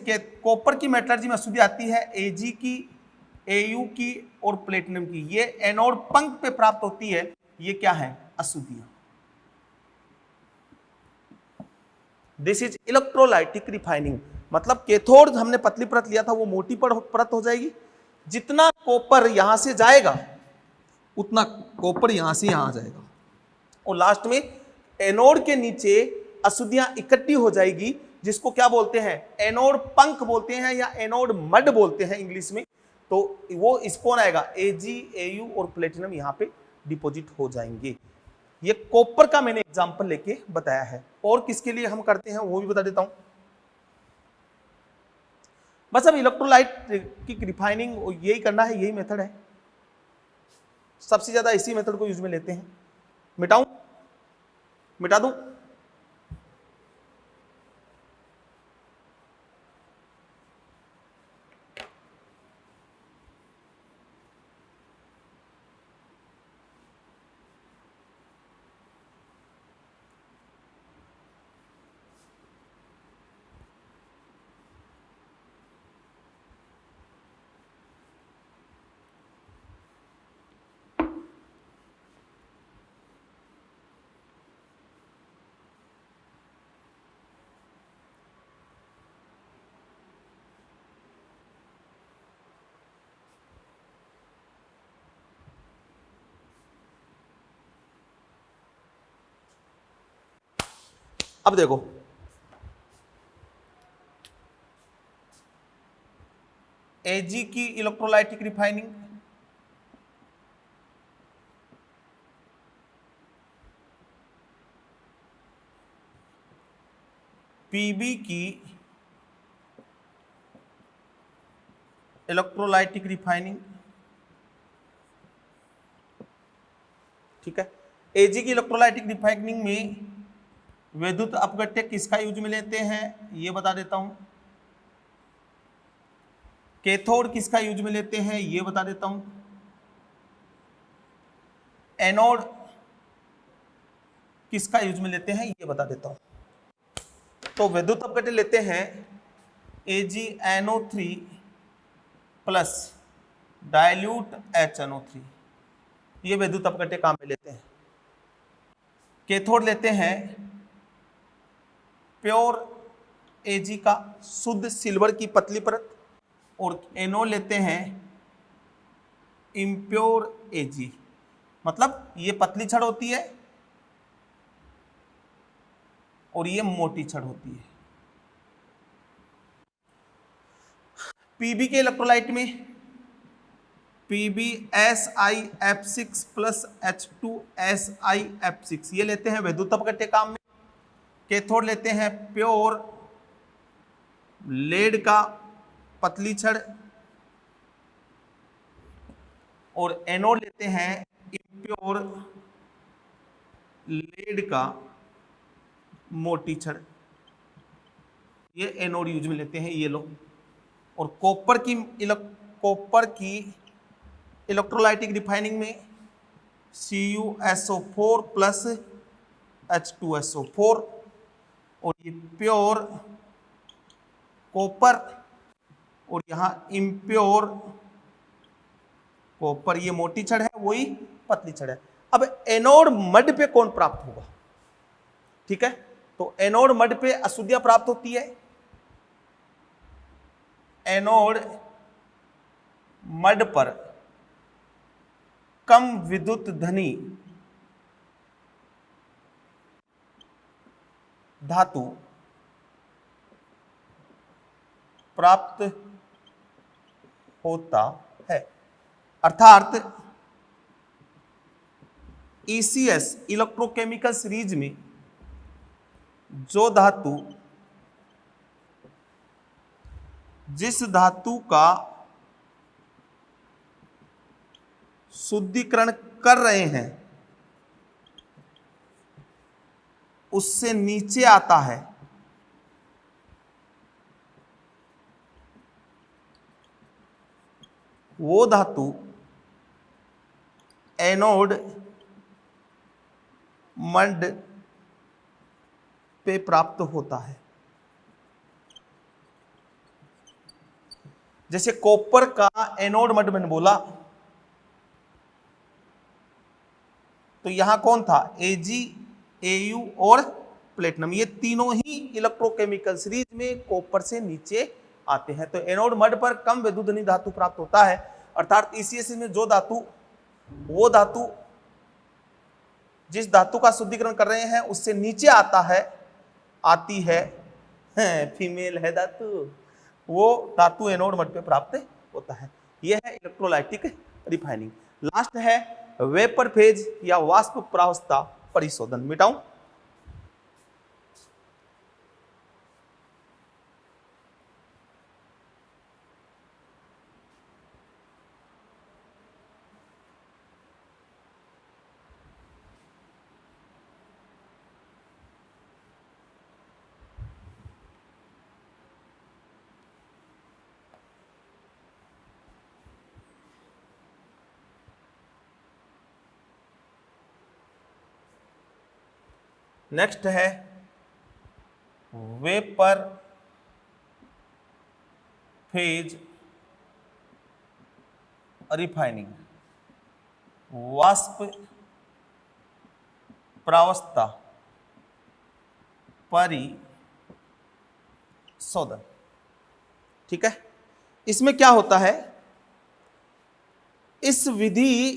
कॉपर की मेटलर्जी में अशुद्धि आती है Ag की, Au की और प्लेटिनम की, ये एनोड पंख पे प्राप्त होती है। ये क्या है? अशुद्धियां। This is electrolytic refining. मतलब कैथोड हमने पतली परत लिया था, वो मोटी परत हो जाएगी। जितना कॉपर यहां से जाएगा उतना कॉपर यहां से यहां आ जाएगा, और लास्ट में एनोड के नीचे अशुद्धियां इकट्ठी हो जाएगी, जिसको क्या बोलते हैं? एनोड पंख बोलते हैं या एनोड मड बोलते हैं इंग्लिश में। तो वो स्पोन आएगा, Ag, Au और प्लेटिनम यहां पे डिपॉजिट हो जाएंगे। ये कॉपर का मैंने एग्जांपल लेके बताया है। और किसके लिए हम करते हैं वो भी बता देता हूं। बस अब इलेक्ट्रोलाइट की रिफाइनिंग यही करना है, यही मेथड है। सबसे ज्यादा इसी मेथड को यूज में लेते हैं। मिटाऊं? मिटा दूं? अब देखो, Ag की इलेक्ट्रोलाइटिक रिफाइनिंग, Pb की इलेक्ट्रोलाइटिक रिफाइनिंग। ठीक है, Ag की इलेक्ट्रोलाइटिक रिफाइनिंग में विद्युत अपघट्य किसका यूज में लेते हैं ये बता देता हूं। कैथोड किसका यूज में लेते हैं ये बता देता हूं। एनोड किसका यूज में लेते हैं ये बता देता हूं। तो विद्युत अपघट्य लेते हैं AgNO3 प्लस डाइल्यूट HNO3, ये विद्युत अपघट्य काम में लेते हैं। कैथोड लेते हैं प्योर Ag का शुद्ध सिल्वर की पतली परत, और एनोड लेते हैं इम्प्योर Ag, मतलब ये पतली छड़ होती है और ये मोटी छड़ होती है। पीबी के इलेक्ट्रोलाइट में PbSiF6 प्लस H2SiF6 ये लेते हैं विद्युत अपघट्य काम में। कैथोड लेते हैं प्योर लेड का पतली छड़, और एनोड लेते हैं इम्प्योर लेड का मोटी छड़, ये एनोड यूज में लेते हैं ये लोग। और कॉपर की इलेक्ट्रोलाइटिक रिफाइनिंग में CuSO4 प्लस H2SO4, और ये प्योर कॉपर और यहां इम्प्योर कॉपर, ये मोटी छड़ है वही पतली छड़ है। अब एनोड मड पे कौन प्राप्त होगा, ठीक है, तो एनोड मड पे अशुद्धियां प्राप्त होती है। एनोड मड पर कम विद्युत धनी धातु प्राप्त होता है, अर्थात ECS इलेक्ट्रोकेमिकल सीरीज में जो धातु जिस धातु का शुद्धिकरण कर रहे हैं उससे नीचे आता है, वो धातु एनोड मड पे प्राप्त होता है। जैसे कॉपर का एनोड मड मैंने बोला, तो यहां कौन था Ag, Au और प्लेटिनम, ये तीनों ही इलेक्ट्रोकेमिकल सीरीज में कॉपर से नीचे आते हैं। तो एनोड मड पर कम विद्युत धनी धातु प्राप्त होता है, अर्थात ECS में जो धातु वो धातु जिस धातु का शुद्धिकरण कर रहे हैं उससे नीचे आती है फीमेल है धातु, वो धातु एनोड मड पे प्राप्त होता है। यह है इलेक्ट्रोलाइटिक रिफाइनिंग। लास्ट है वेपर फेज या वाष्प प्रावस्था परिशोधन। मिटाऊं, नेक्स्ट है वेपर फेज रिफाइनिंग, वाष्प प्रावस्था परिशोधन। ठीक है, इसमें क्या होता है, इस विधि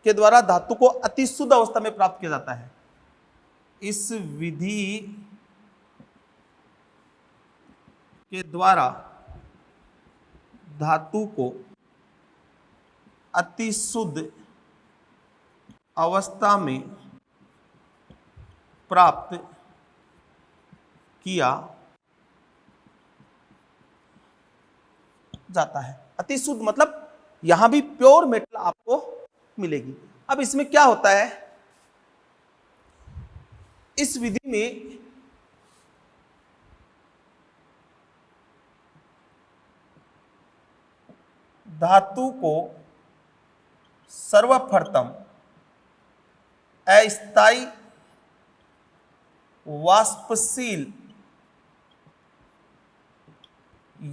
के द्वारा धातु को अति शुद्ध अवस्था में प्राप्त किया जाता है। इस विधि के द्वारा धातु को अति शुद्ध अवस्था में प्राप्त किया जाता है। अति शुद्ध मतलब यहां भी प्योर मेटल आपको मिलेगी। अब इसमें क्या होता है, इस विधि में धातु को सर्वप्रथम अस्थायी वाष्पशील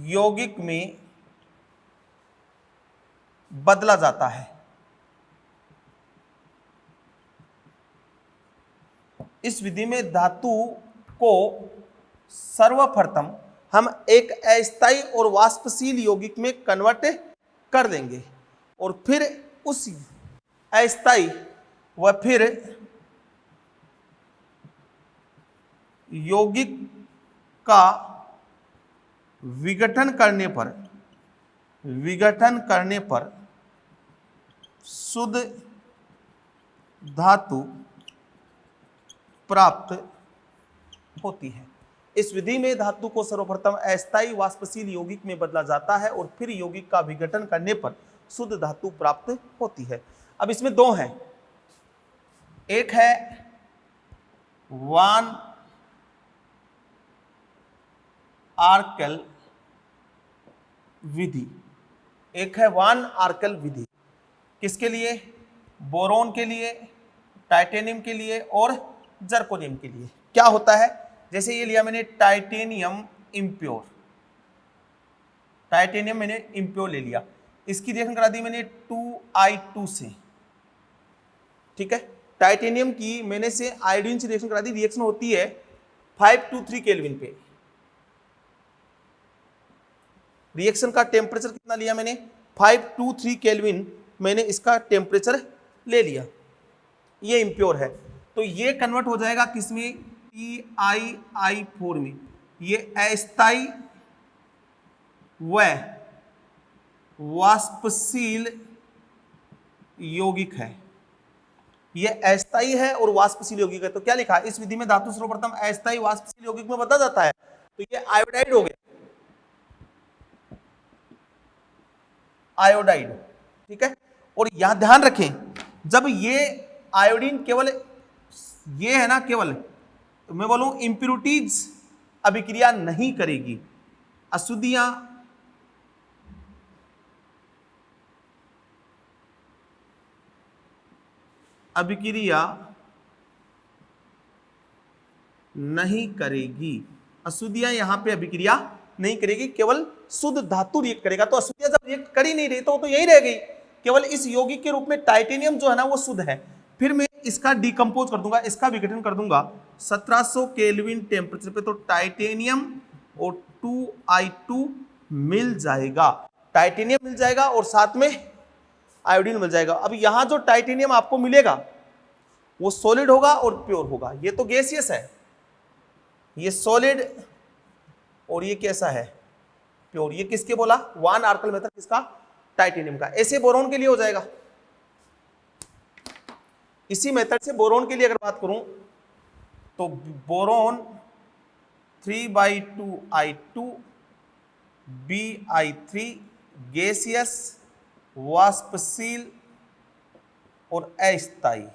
यौगिक में बदला जाता है। इस विधि में धातु को सर्वप्रथम हम एक अस्थायी और वाष्पशील यौगिक में कन्वर्ट कर देंगे और फिर उस अस्थायी व फिर यौगिक का विघटन करने पर शुद्ध धातु प्राप्त होती है। इस विधि में धातु को सर्वप्रथम अस्थायी वाष्पशील यौगिक में बदला जाता है और फिर यौगिक का विघटन करने पर शुद्ध धातु प्राप्त होती है। अब इसमें दो हैं, एक है वान आर्केल विधि, एक है वान आर्केल विधि। किसके लिए? बोरोन के लिए, टाइटेनियम के लिए और जर्कोनियम के लिए। क्या होता है, जैसे ये लिया मैंने टाइटेनियम इम्प्योर, टाइटेनियम मैंने इम्प्योर ले लिया, इसकी रिएक्शन करा दी मैंने 2I2 से, ठीक है। टाइटेनियम की मैंने से आयोडीन से रिएक्शन करा दी, रिएक्शन होती है 523 केल्विन पे। रिएक्शन का टेम्परेचर कितना लिया मैंने? 523 केल्विन मैंने इसका टेम्परेचर ले लिया, ये इम्प्योर है। तो ये कन्वर्ट हो जाएगा किसमें? TiI4 में। ये अस्थायी व वाष्पशील यौगिक है, ये अस्थायी है और वाष्पशील यौगिक है। तो क्या लिखा? इस विधि में धातु सर्वप्रथम अस्थायी वाष्पशील यौगिक में बदला जाता है, तो ये आयोडाइड हो गया, आयोडाइड, ठीक है। और यहां ध्यान रखें, जब ये आयोडीन केवल ये है ना, केवल मैं बोलूं इंप्यूरिटीज अभिक्रिया नहीं करेगी, अशुद्धियां अभिक्रिया नहीं करेगी, अशुद्धियां यहां पे अभिक्रिया नहीं करेगी, केवल शुद्ध धातु रिएक्ट करेगा। तो अशुद्धियां जब रिएक्ट कर ही नहीं रही तो यही रह गई, केवल इस यौगिक के रूप में टाइटेनियम जो है ना वो शुद्ध है। फिर मैं इसका डिकम्पोज कर दूंगा, इसका विघटन कर दूंगा 1700 केल्विन टेम्परेचर पे, तो टाइटेनियम और 2I2 मिल जाएगा, टाइटेनियम मिल जाएगा और साथ में आयोडीन मिल जाएगा। अब यहां जो टाइटेनियम आपको मिलेगा वो सॉलिड होगा और प्योर होगा। ये तो गैसियस है, ये सॉलिड और ये कैसा है? प्योर। ये किसके बोला? वान आर्कल मेथड, किसका? टाइटेनियम का। ऐसे बोरोन के लिए हो जाएगा। इसी मेथड से बोरोन के लिए अगर बात करूं तो बोरोन 3/2I2 Bi3 गैसियस, वाष्पशील और अस्थायी।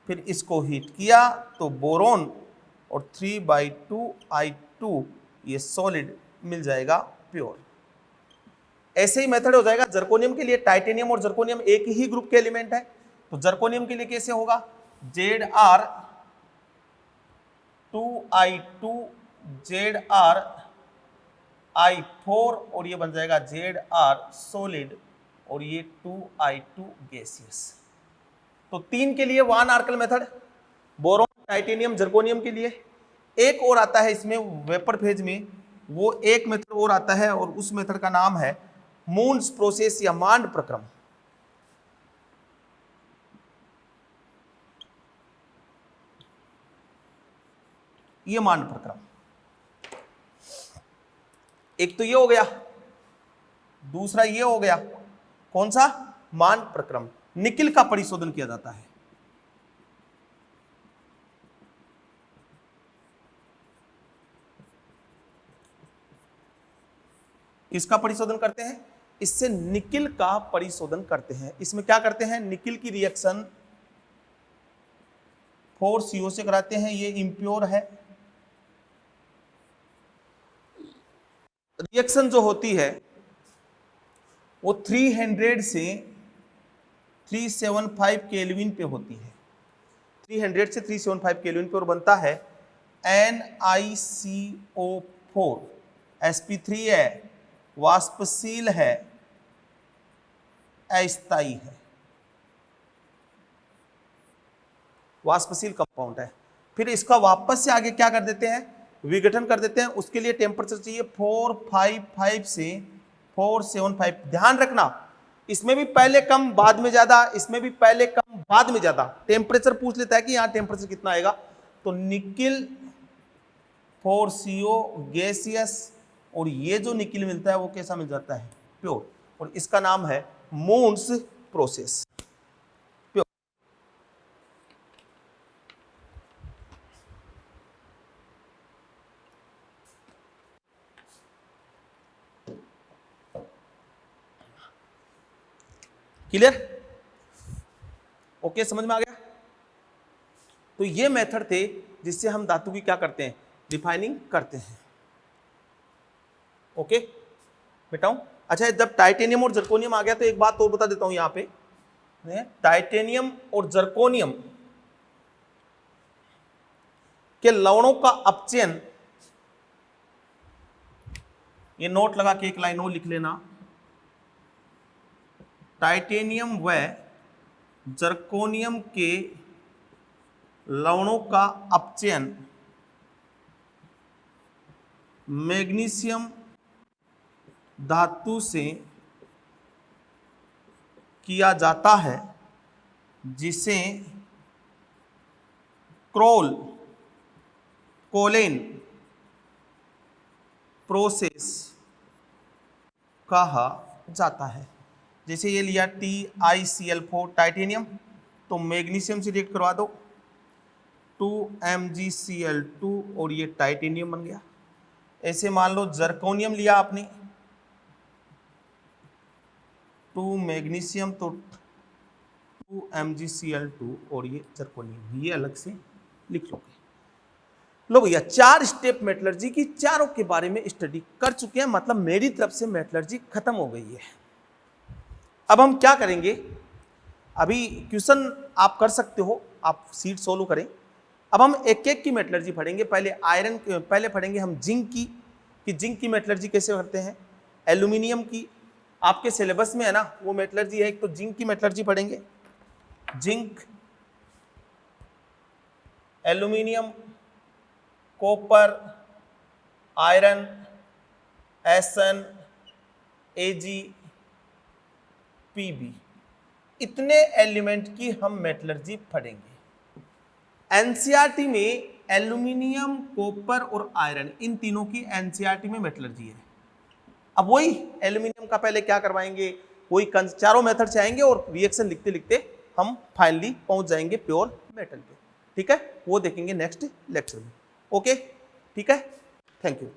फिर इसको हीट किया तो बोरोन और 3/2I2 ये सॉलिड मिल जाएगा, प्योर। ऐसे ही मेथड हो जाएगा जर्कोनियम के लिए। टाइटेनियम और जर्कोनियम एक ही ग्रुप के एलिमेंट है, तो जर्कोनियम के लिए कैसे होगा? Zr2I2 Zr(I4) और ये बन जाएगा Zr सॉलिड और ये 2I2 गैसियस। तो 3 के लिए वान आर्कल मेथड, बोरोन, टाइटेनियम, जर्कोनियम के लिए। एक और आता है इसमें वेपर फेज में, वो एक मेथड और आता है और उस मेथड का नाम है मून्स प्रोसेस या मांड प्रक्रम। ये मांड प्रक्रम, एक तो ये हो गया, दूसरा ये हो गया। कौन सा? मांड प्रक्रम। निकिल का परिशोधन किया जाता है। किसका परिशोधन करते हैं? इससे निकिल का परिशोधन करते हैं। इसमें क्या करते हैं, निकिल की रिएक्शन 4CO से कराते हैं, ये इम्प्योर है। रिएक्शन जो होती है वो 300 से 375 केल्विन पे होती है, 300 से 375 केल्विन पे, और बनता है NiCO4, sp3 है, वाष्पशील है, अस्थायी है, वाष्पशील कंपाउंड है। फिर इसका वापस से आगे क्या कर देते हैं, विघटन कर देते हैं। उसके लिए टेम्परेचर चाहिए 455 से 475। ध्यान रखना, इसमें भी पहले कम बाद में ज्यादा, इसमें भी पहले कम बाद में ज्यादा। टेम्परेचर पूछ लेता है कि यहां टेम्परेचर कितना आएगा, तो निकिल 4CO गैसियस, और ये जो निकिल मिलता है वो कैसा मिल जाता है, प्योर, और इसका नाम है मून्स प्रोसेस। क्लियर, ओके, समझ में आ गया। तो ये मेथड थे जिससे हम धातु की क्या करते हैं, रिफाइनिंग करते हैं। ओके बेटाऊं, अच्छा जब टाइटेनियम और जर्कोनियम आ गया तो एक बात और बता देता हूं यहां पे, टाइटेनियम और जर्कोनियम के लवणों का अपचयन, ये नोट लगा के एक लाइन और लिख लेना, टाइटेनियम व जर्कोनियम के लवणों का अपचयन मैग्नीशियम धातु से किया जाता है, जिसे कोलेन प्रोसेस कहा जाता है। जैसे ये लिया TiCl4 टाइटेनियम, तो मैग्नीशियम से रिएक्ट करवा दो 2MgCl2 और ये टाइटेनियम बन गया। ऐसे मान लो जर्कोनियम लिया आपने, 2 मैग्नीशियम तो 2MgCl2 और ये जर्कोनियम, ये अलग से लिख लोगे। लो भैया, 4 स्टेप मेटलर्जी की, चारों के बारे में स्टडी कर चुके हैं, मतलब मेरी तरफ से मेटलर्जी खत्म हो गई है। अब हम क्या करेंगे, अभी क्वेश्चन आप कर सकते हो, आप सीट सोल्व करें। अब हम एक एक की मेटलर्जी पढ़ेंगे। पहले पढ़ेंगे हम जिंक की, कि जिंक की मेटलर्जी कैसे करते हैं। एल्यूमिनियम की आपके सिलेबस में है ना, वो मेटलर्जी है, एक तो जिंक की मेटलर्जी पढ़ेंगे, zinc, aluminium, copper, iron, Sn, Ag, Pb, इतने एलिमेंट की हम मेटलर्जी पढ़ेंगे। एनसीईआरटी में एल्यूमिनियम, कॉपर और आयरन, इन तीनों की एनसीईआरटी में मेटलर्जी है। अब वही एल्यूमिनियम का पहले क्या करवाएंगे, वही चारों मेथड से आएंगे और रिएक्शन लिखते लिखते हम फाइनली पहुंच जाएंगे प्योर मेटल पे। ठीक है, वो देखेंगे नेक्स्ट लेक्चर में। ओके, ठीक है, थैंक यू।